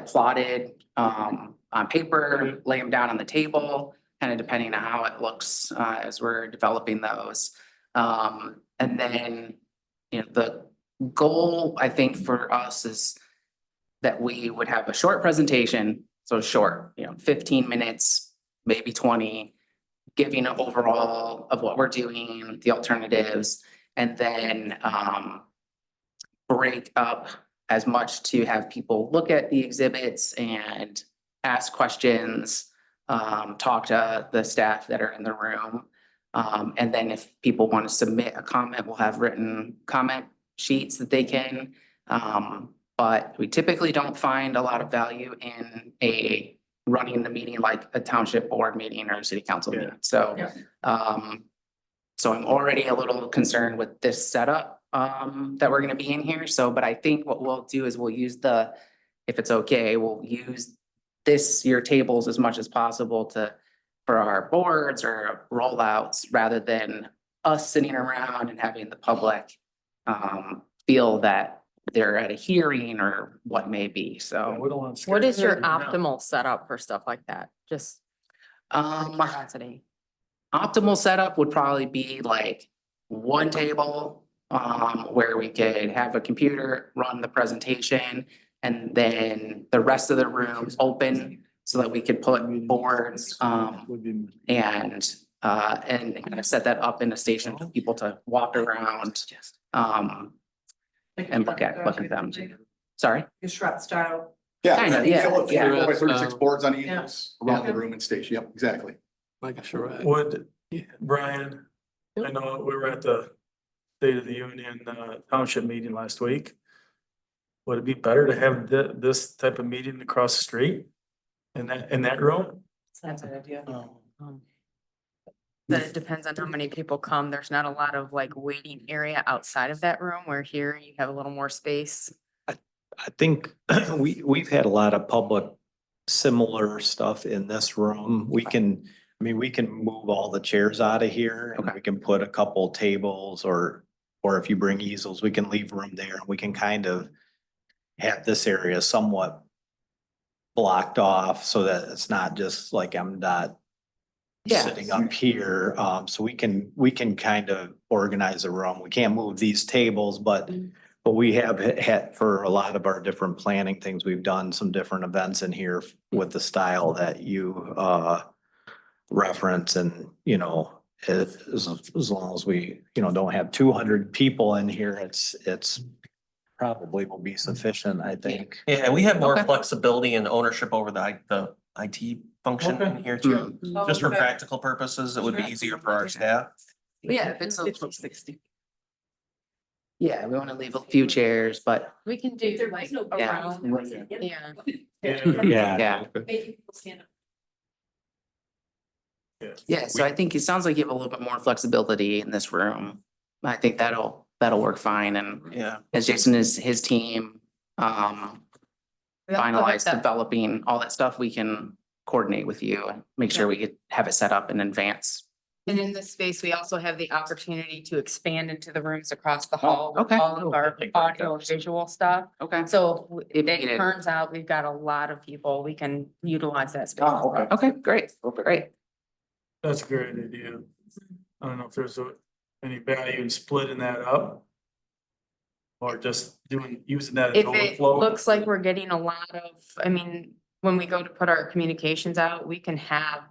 plotted, on paper, lay them down on the table, kind of depending on how it looks, as we're developing those. And then, the goal, I think, for us is that we would have a short presentation, so short, 15 minutes, maybe 20, giving an overall of what we're doing, the alternatives, and then break up as much to have people look at the exhibits and ask questions, talk to the staff that are in the room. And then if people want to submit a comment, we'll have written comment sheets that they can. But we typically don't find a lot of value in running the meeting like a township board meeting or a city council Yeah. meeting. So, Yeah. so I'm already a little concerned with this setup, that we're gonna be in here. So, but I think what we'll do is we'll use if it's okay, we'll use your tables as much as possible for our boards or rollouts, rather than us sitting around and having the public feel that they're at a hearing or what may be, so. We don't want to What scare is your anybody now. optimal setup for stuff like that? Just out of curiosity. Optimal setup would probably be like one table, where we could have a computer run the presentation, and then the rest of the rooms open so that we could put boards, and kind of set that up in a station for people to walk around, and look at them. Sorry? Your Shrub style. Yeah. Kinda, yeah, Fill it yeah. 4 by 36 boards on Yeah. easels around the room and station. Yep, exactly. Like a charrette. Would, Brian, I know we were at the State of the Union Township meeting last week. Would it be better to have this type of meeting across the street in that room? That's an idea. Then it depends on how many people come. There's not a lot of like waiting area outside of that room, where here you have a little more space. I think we've had a lot of public similar stuff in this room. We can move all the chairs out of here and Okay. we can put a couple tables or if you bring easels, we can leave room there. We can kind of have this area somewhat blocked off so that it's not just like MDOT Yeah. sitting up here. So we can kind of organize a room. We can't move these tables, but we have had for a lot of our different planning things, we've done some different events in here with the style that you reference, and as long as we, don't have 200 people in here, it's probably will be sufficient, I think. Yeah, we have more Okay. flexibility and ownership over the IT function in Okay. here too. Oh, Just for okay. practical purposes, it would be easier for our staff. Yeah, if it's 60. Yeah, we want to leave a few chairs, but We can do like Yeah. around, yeah. yeah. Yeah, so I think it sounds like you have a little bit more flexibility in this room. I think that'll work fine, and Yeah. as Jason is his team, We also have finalize that- developing all that stuff, we can coordinate with you and make sure we could have it set up in advance. And in this space, we also have the opportunity to expand into the rooms across the hall with okay. all of our audio and visual stuff. Okay. So if If it needed. turns out we've got a lot of people, we can utilize that space. Oh, okay, great, great. That's a great idea. I don't know if there's any value in splitting that up. Or just using that as If it overflow. looks like we're getting a lot of, when we go to put our communications out, we can have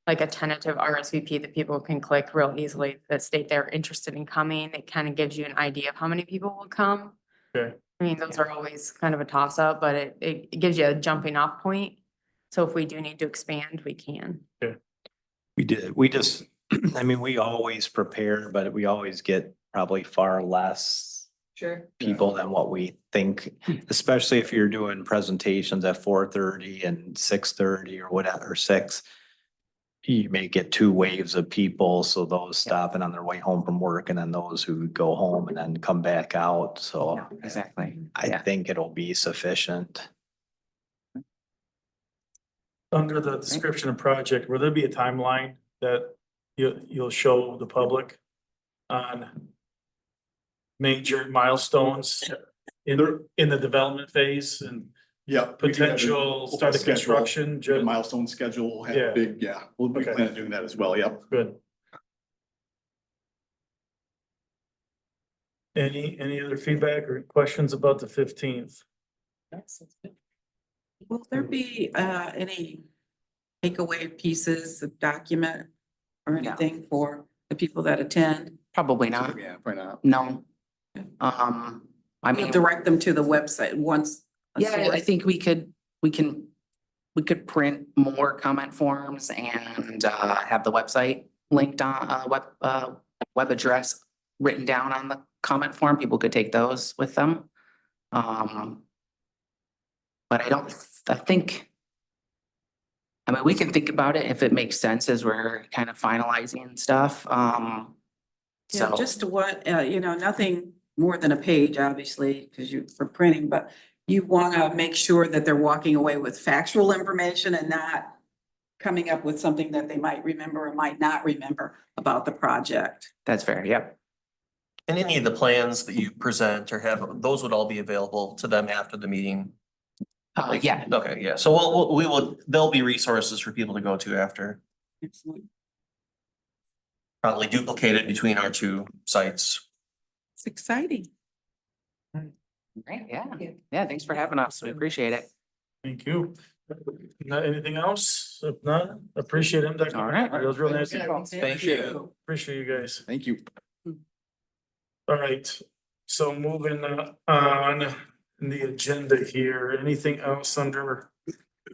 like a tentative RSVP that people can click real easily that state they're interested in coming. It kind of gives you an idea of how many people will come. Okay. Those are always kind of a toss up, but it gives you a jumping off point. So if we do need to expand, we can. We just, we always prepare, but we always get probably far less Sure. people than what we think, especially if you're doing presentations at 4:30 and 6:30 or whatever, or 6. You may get 2 waves of people, so those stopping on their way home from work and then those who go home and then come back out, so Exactly. I think it'll be sufficient. Under the description of project, will there be a timeline that you'll show the public on major milestones in the development phase and Yeah. we do have a- potential start of schedule, construction? the milestone schedule, Yeah. have big, we'll be Okay. planning on doing that as well, yep. Good. Any other feedback or questions about the 15th? Will there be any takeaway pieces of document or No. anything for the people that attend? Probably not, Yeah, probably not. no. I We'll mean, direct them to the website once. a yeah, I source- think we could print more comment forms and have the website linked on web address written down on the comment form. People could take those with them. But I think, I mean, we can think about it if it makes sense as we're kind of finalizing stuff. Yeah, So, just what, nothing more than a page, obviously, because for printing, but you want to make sure that they're walking away with factual information and not coming up with something that they might remember or might not remember about the project. that's fair, yep. And any of the plans that you present or have, those would all be available to them after the meeting. Yeah, Okay, yeah, so there'll be resources for people to go to after, Excellent. probably duplicated between our two sites. It's exciting. great, yeah. Yeah, thanks for having us. We appreciate it. Thank you. Not anything else? If not, appreciate him. All right. It was really nice. Thank you. Appreciate you guys. Thank you. All right, so moving on in the agenda here, anything else under?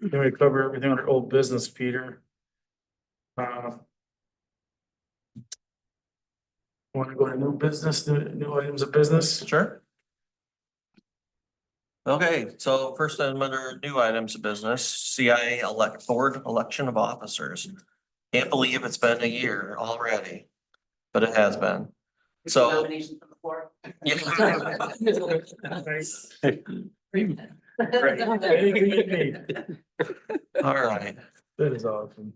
Can we cover everything under old business, Peter? Want to go to new business, new items of business? Sure. Okay, so first item under new items of business, CIA board election of officers. Can't believe it's been a year already, but it has been. So. Nomination from the floor. Anything you need. All right. That is awesome.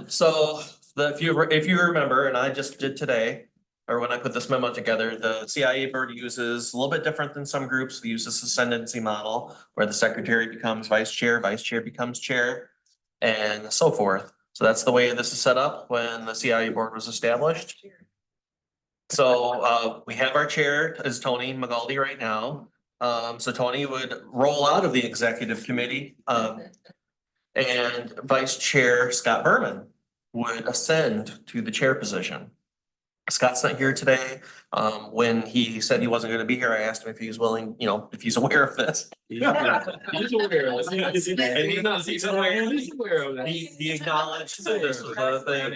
So if you remember, and I just did today, or when I put this memo together, the CIA board uses a little bit different than some groups. We use this ascendancy model where the secretary becomes vice chair becomes chair, and so forth. So that's the way this is set up when the CIA board was established. So we have our chair is Tony McGaldy right now. So Tony would roll out of the executive committee. And Vice Chair Scott Berman would ascend to the chair position. Scott's not here today. When he said he wasn't gonna be here, I asked him if he was willing, if he's aware of this. He's aware of it. He's aware of that. He acknowledged that this was a thing.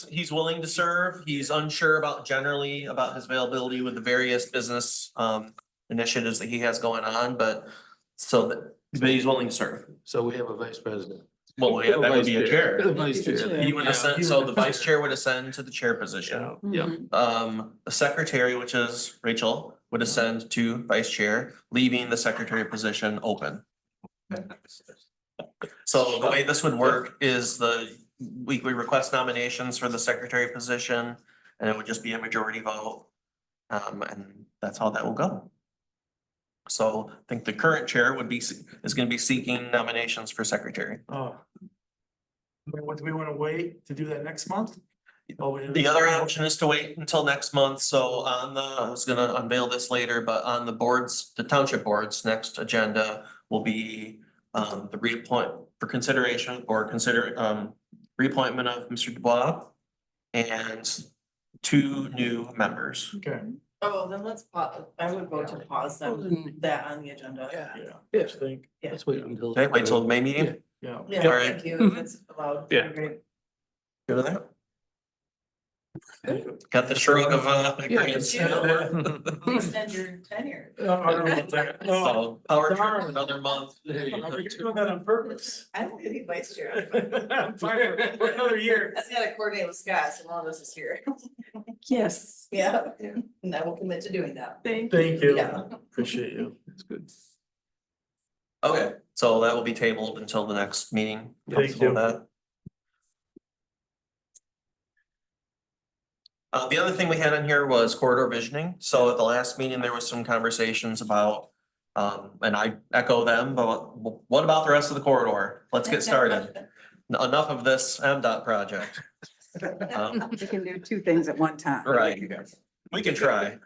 He's willing to serve. He's unsure generally about his availability with the various business initiatives that he has going on, but he's willing to serve. So we have a vice president. Well, yeah, that would be a chair. Vice chair. He would ascend, so the vice chair would ascend to the chair position. Yeah. The secretary, which is Rachel, would ascend to vice chair, leaving the secretary position open. So the way this would work is the weekly request nominations for the secretary position, and it would just be a majority vote. And that's how that will go. So I think the current chair is gonna be seeking nominations for secretary. Oh. What, do we want to wait to do that next month? The other option is to wait until next month, so I was gonna unveil this later, but on the township board's next agenda will be the reappointment of Mr. Dubois and 2 new members. Okay, Oh, then let's pause. I would vote to pause that on the agenda. yeah, I think, Let's wait until. Okay, wait till the May meeting. yeah. Yeah, All right. thank you, if it's allowed. Yeah. Great. Good with that? Got the shrug of agreement. Extend your tenure. I don't know about that. Oh, So power trip darn. another month. are you doing that on purpose? I'm gonna be vice chair. I'm fine for another year. That's gotta coordinate with Scott, so one of us is here. Yes. Yeah, and I will commit to doing that. Thank you. Yeah. Appreciate you. That's good. Okay, so that will be tabled until the next meeting. Thank Comfortable with you. that? The other thing we had on here was corridor visioning. So at the last meeting, there was some conversations about, and I echo them, but what about the rest of the corridor? Let's get started. Enough of this MDOT project. You can do 2 things at one time. Right. We can try.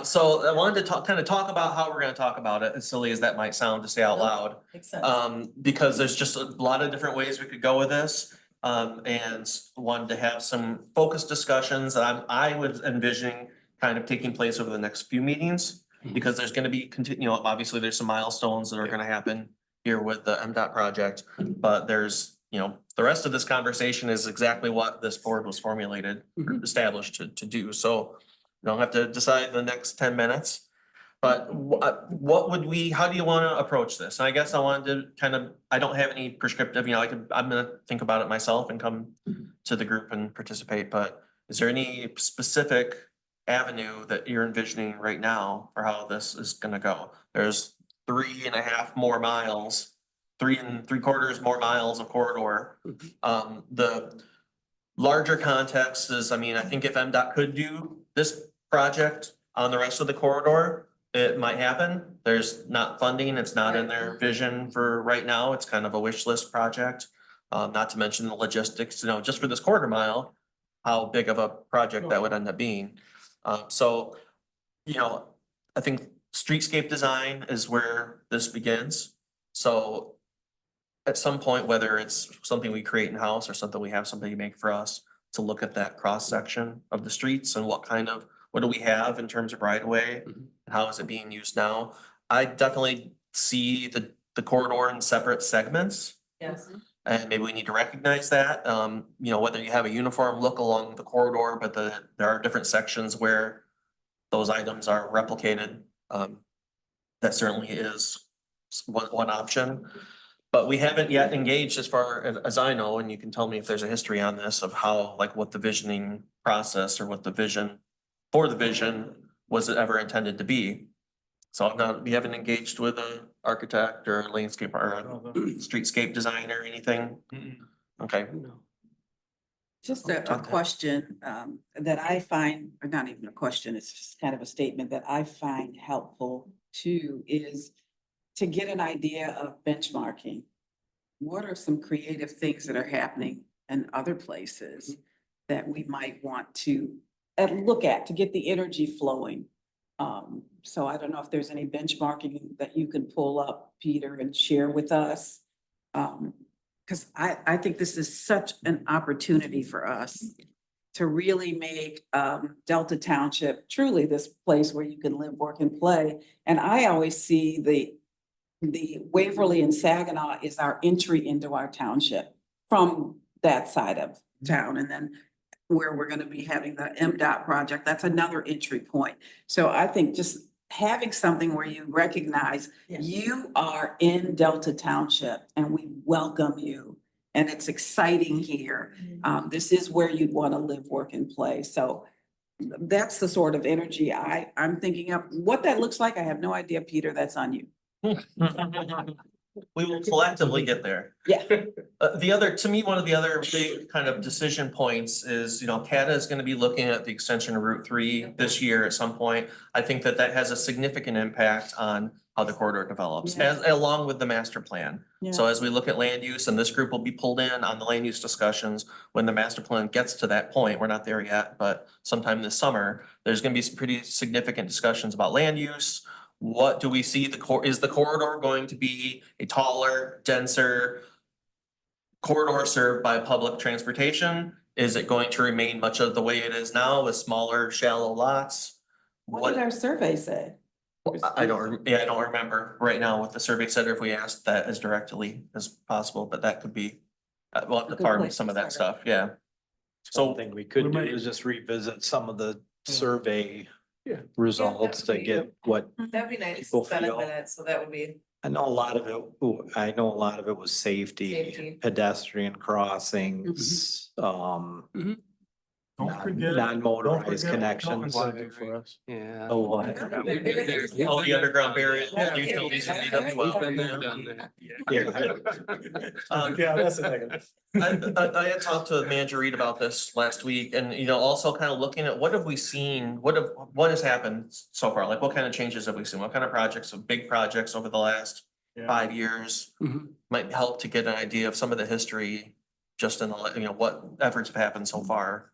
So I wanted to talk about how we're gonna talk about it, as silly as that might sound to say out loud. Makes sense. Because there's just a lot of different ways we could go with this. And wanted to have some focused discussions that I was envisioning kind of taking place over the next few meetings. Because there's gonna be obviously there's some milestones that are gonna happen here with the MDOT project. But there's, the rest of this conversation is exactly what this board was formulated, or established to do, so. You don't have to decide in the next 10 minutes. But how do you wanna approach this? And I guess I wanted to I don't have any prescriptive, I'm gonna think about it myself and come to the group and participate, but is there any specific avenue that you're envisioning right now for how this is gonna go? There's 3.5 more miles, 3.75 more miles of corridor. The larger context is, I think if MDOT could do this project on the rest of the corridor, it might happen. There's not funding, it's not in their vision for right now. It's kind of a wish list project. Not to mention the logistics, just for this quarter mile, how big of a project that would end up being. So, I think streetscape design is where this begins. So at some point, whether it's something we create in-house or something we have somebody make for us, to look at that cross-section of the streets and what do we have in terms of right of way? And how is it being used now? I definitely see the corridor in separate segments. Yes. And maybe we need to recognize that, whether you have a uniform look along the corridor, but there are different sections where those items are replicated. That certainly is one option. But we haven't yet engaged, as far as I know, and you can tell me if there's a history on this of how, what the visioning process or what the vision for the vision was it ever intended to be. So we haven't engaged with an architect or a landscape or a streetscape designer or anything. Okay. Just a question that I find, or not even a question, it's just kind of a statement that I find helpful too, is to get an idea of benchmarking. What are some creative things that are happening in other places that we might want to look at to get the energy flowing? So I don't know if there's any benchmarking that you can pull up, Peter, and share with us. Because I think this is such an opportunity for us to really make Delta Township truly this place where you can live, work, and play. And I always see the Waverly and Saginaw is our entry into our township from that side of town. And then where we're gonna be having the MDOT project, that's another entry point. So I think just having something where you recognize you are in Delta Township and we welcome you. And it's exciting here. This is where you'd wanna live, work, and play. So that's the sort of energy I'm thinking of. What that looks like, I have no idea, Peter, that's on you. We will collectively get there. Yeah. To me, one of the other big kind of decision points is, CATA is gonna be looking at the extension of Route 3 this year at some point. I think that has a significant impact on how the corridor develops, along with the master plan. So as we look at land use, and this group will be pulled in on the land use discussions when the master plan gets to that point. We're not there yet, but sometime this summer, there's gonna be some pretty significant discussions about land use. What do we see? Is the corridor going to be a taller, denser corridor served by public transportation? Is it going to remain much of the way it is now with smaller, shallow lots? What did our survey say? I don't remember right now what the survey said, or if we asked that as directly as possible, but that could be, we'll have to good farm place some to of that start. stuff, yeah. So Something we could we do might- is just revisit some of the survey Yeah. results to would be- get what, That'd be nice, People spend a feel- minute, so that would be I know a lot of it was safety, Safety. pedestrian crossings, Don't forget. non-motorized don't forget what connections. Kelton's gonna do for us. Yeah. Oh, what? all the underground barriers, Yeah. utilities would be done as well. We've been there, done that. Yeah, that's a negative. I had talked to Manager Reed about this last week, and also kind of looking at what have we seen, what has happened so far, what kind of changes have we seen, what kind of projects, big projects over the last 5 years might help to get an idea of some of the history, just in the, what efforts have happened so far.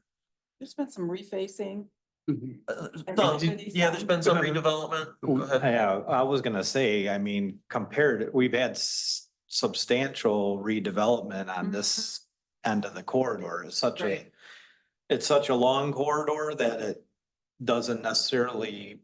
There's been some refacing Yeah, there's been some redevelopment. Go ahead. Yeah, I was gonna say, I mean, compared, we've had substantial redevelopment on this end of the corridor. Right. It's such a long corridor that it doesn't necessarily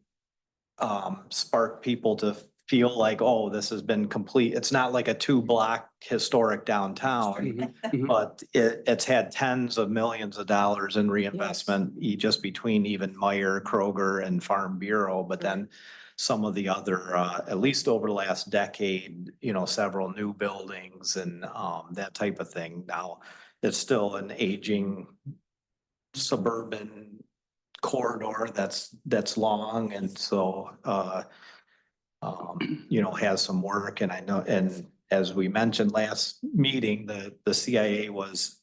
spark people to feel like, oh, this has been complete. It's not like a 2-block historic downtown, but it's had tens of millions of dollars in reinvestment just between even Meyer, Kroger and Farm Bureau, but then some of the other, at least over the last decade, you know, several new buildings and that type of thing. Now, it's still an aging suburban corridor that's long, and so you know, has some work. And I know, and as we mentioned last meeting, the CIA was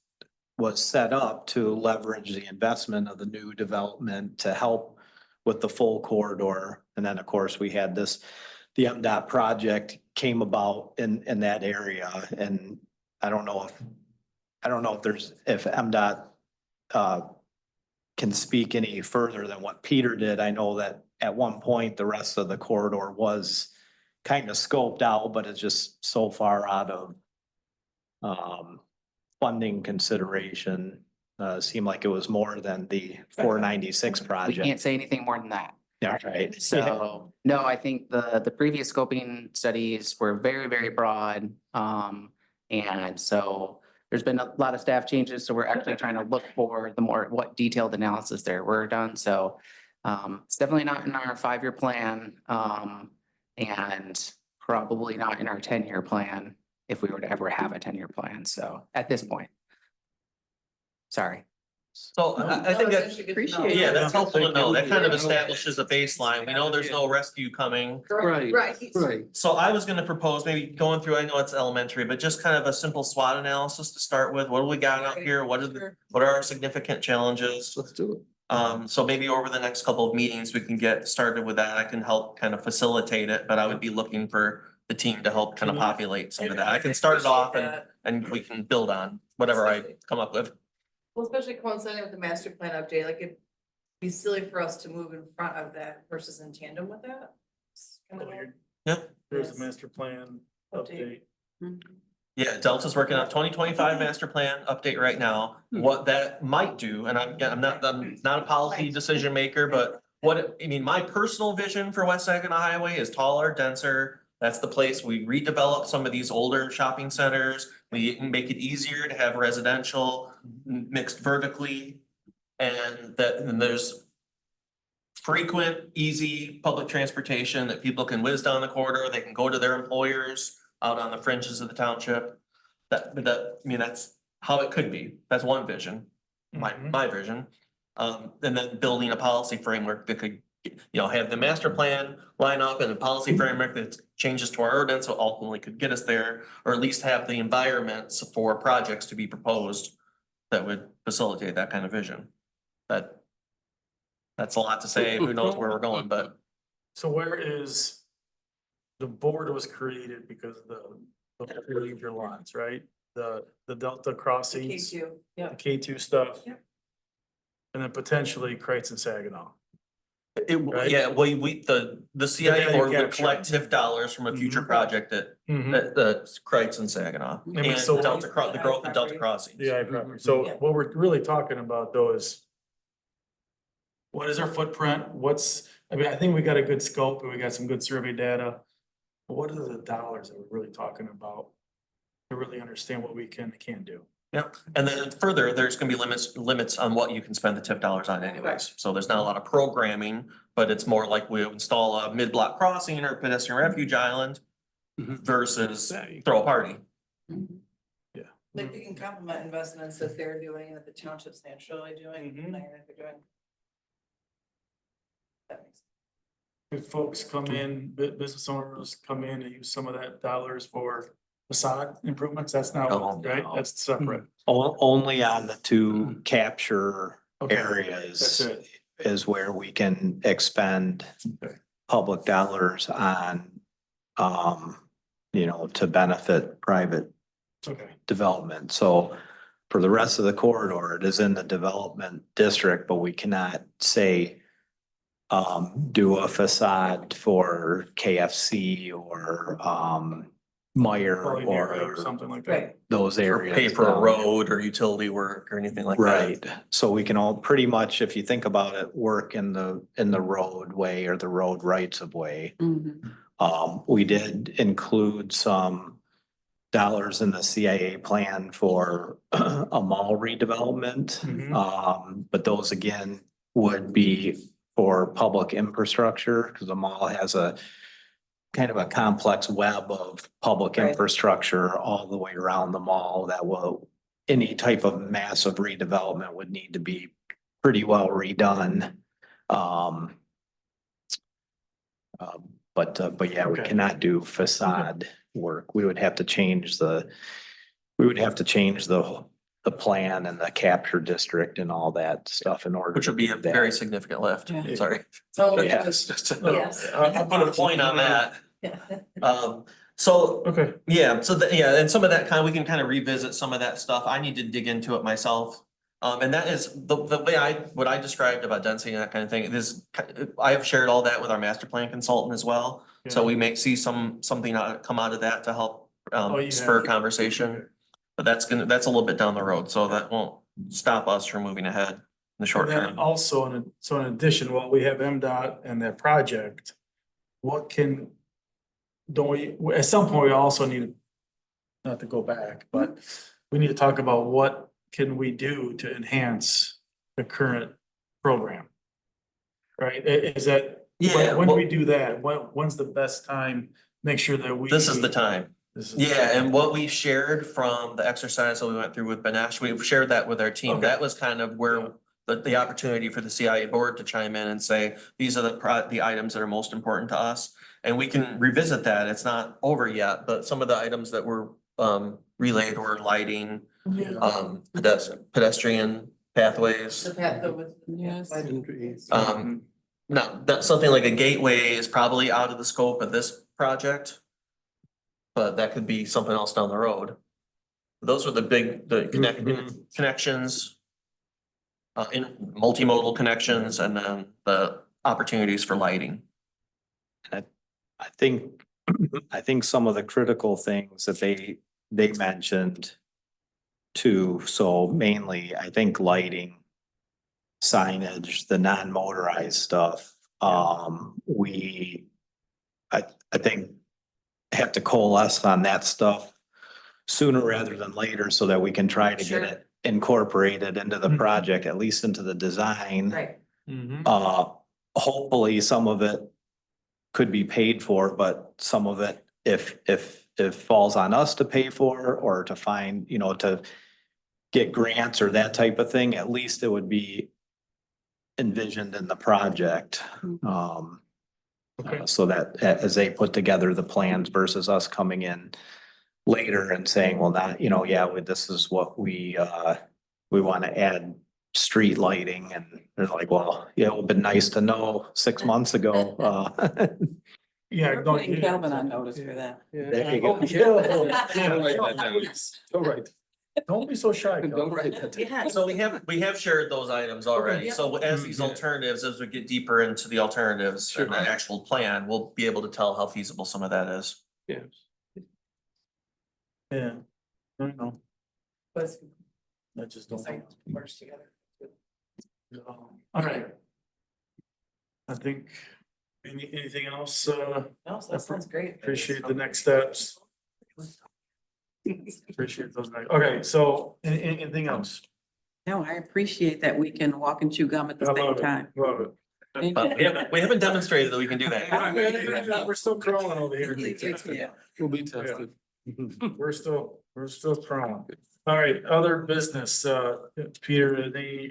set up to leverage the investment of the new development to help with the full corridor. And then, of course, we had the MDOT project came about in that area. And I don't know if MDOT can speak any further than what Peter did. I know that at one point, the rest of the corridor was kind of scoped out, but it's just so far out of funding consideration. Seemed like it was more than the 496 We project. can't say anything more than that. Yeah, right. So, no, I think the previous scoping studies were very, very broad. And so there's been a lot of staff changes, so we're actually trying to look for what detailed analysis there were done. So it's definitely not in our 5-year plan, and probably not in our 10-year plan if we were to ever have a 10-year plan. So at this point. Sorry. So I think that, Appreciate yeah, it. that's helpful to know. That kind of establishes a baseline. We know there's no rescue coming. Right, Right. right. So I was gonna propose maybe going through, I know it's elementary, but just kind of a simple SWOT analysis to start with. What do we got out here? What are our significant challenges? Let's do it. So maybe over the next couple of meetings, we can get started with that. I can help kind of facilitate it, but I would be looking for the team to help kind of populate some of that. I can start it off and we can build on whatever I come up with. Well, especially coinciding with the master plan update, like it'd be silly for us to move in front of that versus in tandem with that. It's kind of a Yep. There's the master plan update. Yeah, Delta's working on 2025 master plan update right now. What that might do, and I'm not a policy decision maker, but my personal vision for West Saginaw Highway is taller, denser. That's the place we redevelop some of these older shopping centers. We make it easier to have residential mixed vertically. And there's frequent, easy public transportation that people can whiz down the corridor. They can go to their employers out on the fringes of the township. That's how it could be. That's one vision, my vision. And then building a policy framework that could, have the master plan line up and a policy framework that changes to our ordinance, so ultimately could get us there, or at least have the environments for projects to be proposed that would facilitate that kind of vision. That's a lot to say. Who knows where we're going, but. So where is, the board was created because the leisure lots, right? The Delta crossings, K2, yeah. the K2 stuff. Yep. And then potentially Kreitz and Saginaw. Right? Yeah, the CIA Yeah, board you would capture collect it. TIF dollars from a future Mhm. project that Kreitz and Saginaw. I mean, And so- the growth of Delta crossings. Yeah, property. So Yeah. what we're really talking about though is what is our footprint? I think we got a good scope and we got some good survey data. But what are the dollars that we're really talking about to really understand what we can and can't do? Yep, and then further, there's gonna be limits on what you can spend the TIF dollars on anyways. So there's not a lot of programming, but it's more like we install a mid-block crossing or pedestrian refuge island versus throw a party. Like you can complement investments that they're doing, that the township's naturally doing, and that they're doing. That makes sense. If folks come in, business owners come in and use some of that dollars for facade improvements, that's not, Oh, right? no. That's separate. Only on the 2 capture Okay, areas That's it. is where we can expend Okay. public dollars on, to benefit private Okay. development. So for the rest of the corridor, it is in the development district, but we cannot say do a facade for KFC or, Meyer Probably near it or something like that. Right. those Or areas. pay for a down. road or utility work or anything like that. Right, so we can all pretty much, if you think about it, work in the roadway or the road rights of way. Mhm. We did include some dollars in the CIA plan for a mall redevelopment. Mhm. But those again would be for public infrastructure, because the mall has a kind of a complex web of public Right. infrastructure all the way around the mall that will, any type of massive redevelopment would need to be pretty well redone. But yeah, we Okay. cannot do facade work. We would have to change the plan and the capture district and all that stuff in order. Which would to be do a that. very significant lift. Yeah. Sorry. So, Yes. Just to- Yes. I'll put a point on that. yeah. So Okay, yeah, so yeah, and some of that kind, we can kind of revisit some of that stuff. I need to dig into it myself. And that is the way what I described about density and that kind of thing, it is, I have shared all that with our master plan consultant as well. So Yeah. we may see something come out of that to help Oh, you spur have. conversation. But that's a little bit down the road, so that won't stop us from moving ahead in the short and then term. also, in addition, while we have MDOT and their project, don't we, at some point, we also need, not to go back, but we need to talk about what can we do to enhance the current program? Right, is that, Yeah, when do well- we do that? When's the best time? Make sure that we. This is the time. This is- Yeah, and what we shared from the exercise that we went through with Benesh, we've shared that with our team. Okay. That was kind of where the opportunity for the CIA board to chime in and say, these are the items that are most important to us. And we can revisit that. It's not over yet, but some of the items that were relayed were lighting, Yeah. pedestrian pathways. The path that was. Yes. Now, that something like a gateway is probably out of the scope of this project. But that could be something else down the road. Those were the connections. In multimodal connections and then the opportunities for lighting. I think some of the critical things that they mentioned too, so mainly, I think lighting, signage, the non-motorized stuff, I think have to coalesce on that stuff sooner rather than later so that we can try to Sure. get it incorporated into the Mhm. project, at least into the design. Right. Mhm. Hopefully some of it could be paid for, but some of it, if falls on us to pay for or to find, to get grants or that type of thing, at least it would be envisioned in the project. Okay. So that as they put together the plans versus us coming in later and saying, well, not, this is what we want to add street lighting, and they're like, well, yeah, it would have been nice to know 6 months ago. Yeah. We're no, putting yeah. Calvin on notice for that. There you Oh, go. yeah. Don't write that down. Don't write. Don't be so shy. Don't write that down. Yeah. So we have shared those items already. yeah. So as these Mhm. alternatives, as we get deeper into the alternatives and the actual plan, we'll be able to tell how feasible some of that is. Yeah. Yeah. I know. But I just don't. works together. All right. I think, anything else, No, so that sounds great. appreciate the next steps. Appreciate those. Okay, so anything else? No, I appreciate that we can walk and chew gum at the I same love it, time. love it. But we haven't demonstrated that we can do that. We're still crawling over here. Yeah. Will be tested. We're still crawling. All right, other business, Peter,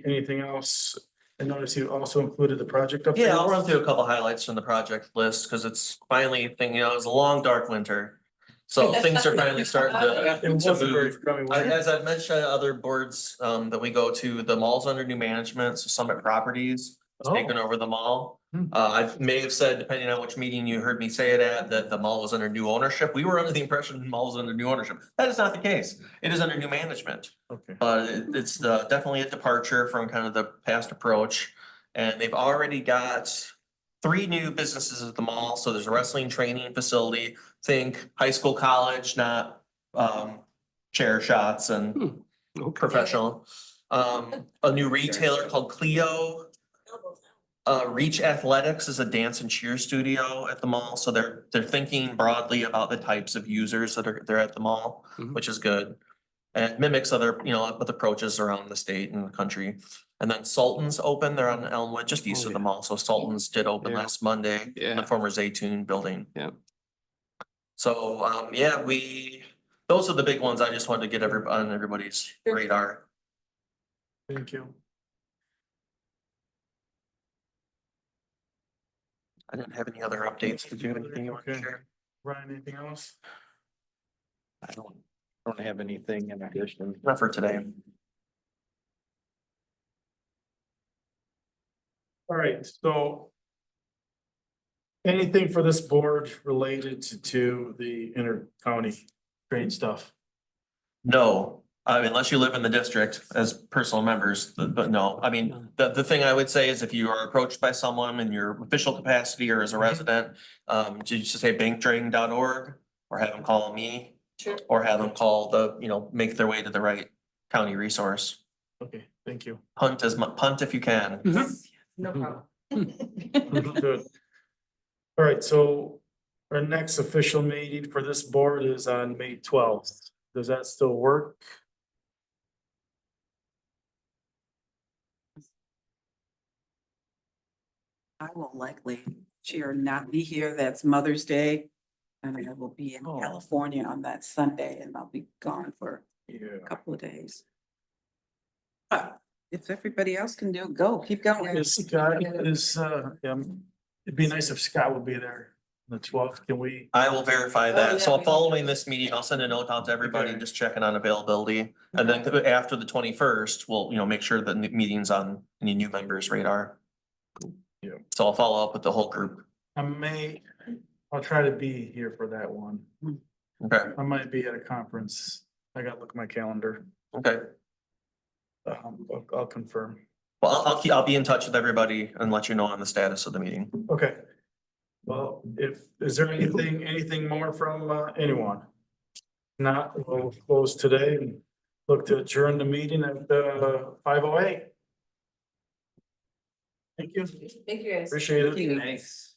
anything else? I noticed you also included the project up there. Yeah, I'll run through a couple highlights from the project list because it's finally it was a long, dark winter. So things are finally starting to It wasn't very move. crummy weather. As I've mentioned at other boards that we go to, the mall's under new management, so Summit Properties has taken over the mall. Hmm. I may have said, depending on which meeting you heard me say it at, that the mall was under new ownership. We were under the impression the mall was under new ownership. That is not the case. It is under new management. Okay. But it's definitely a departure from kind of the past approach. And they've already got three new businesses at the mall. So there's a wrestling training facility, think high school, college, not chair shots and professional. A new retailer called Clio. Reach Athletics is a dance and cheer studio at the mall, so they're thinking broadly about the types of users that are there at the mall, Mhm. which is good. And mimics other, with approaches around the state and the country. And then Sultan's open, they're on Elmwood, just east Oh, of the yeah. mall, so Sultan's did open Yeah. last Monday, in Yeah. the former Zaytune building. Yeah. So, yeah, those are the big ones I just wanted to get on everybody's radar. Thank you. I didn't have any other updates. Did you have anything you want to Okay. share? Ryan, anything else? I don't have anything in addition. Not for today. All right, so. Anything for this board related to the inter-county trade stuff? No, I mean, unless you live in the district as personal members, but no, I mean, the thing I would say is if you are approached by someone in your official capacity or as a resident, just say bankdrain.org or have them call me. Sure. Or have them call make their way to the right county resource. Okay, thank you. Punt if you can. No problem. Good. All right, so our next official meeting for this board is on May 12th. Does that still work? I will likely, Chair, not be here. That's Mother's Day. And I will be in Oh. California on that Sunday and I'll be gone for Yeah. a couple of days. But if everybody else can do it, go, keep going. Is Scott, it'd be nice if Scott would be there on the 12th. Can we? I will verify Oh, that. yeah, So we- following this meeting, I'll send a note out to everybody, Okay. just checking on availability. And then after the 21st, we'll, make sure that the meeting's on any new members' radar. Yeah. So I'll follow up with the whole group. I'll try to be here for that one. Okay, I might be at a conference. I gotta look at my calendar. okay. I'll confirm. Well, I'll be in touch with everybody and let you know on the status of the meeting. Okay. Well, is there anything more from anyone? Not, we'll close today and look to adjourn the meeting at 5:08. Thank you, Thank you guys. appreciate it. Thank you. Nice.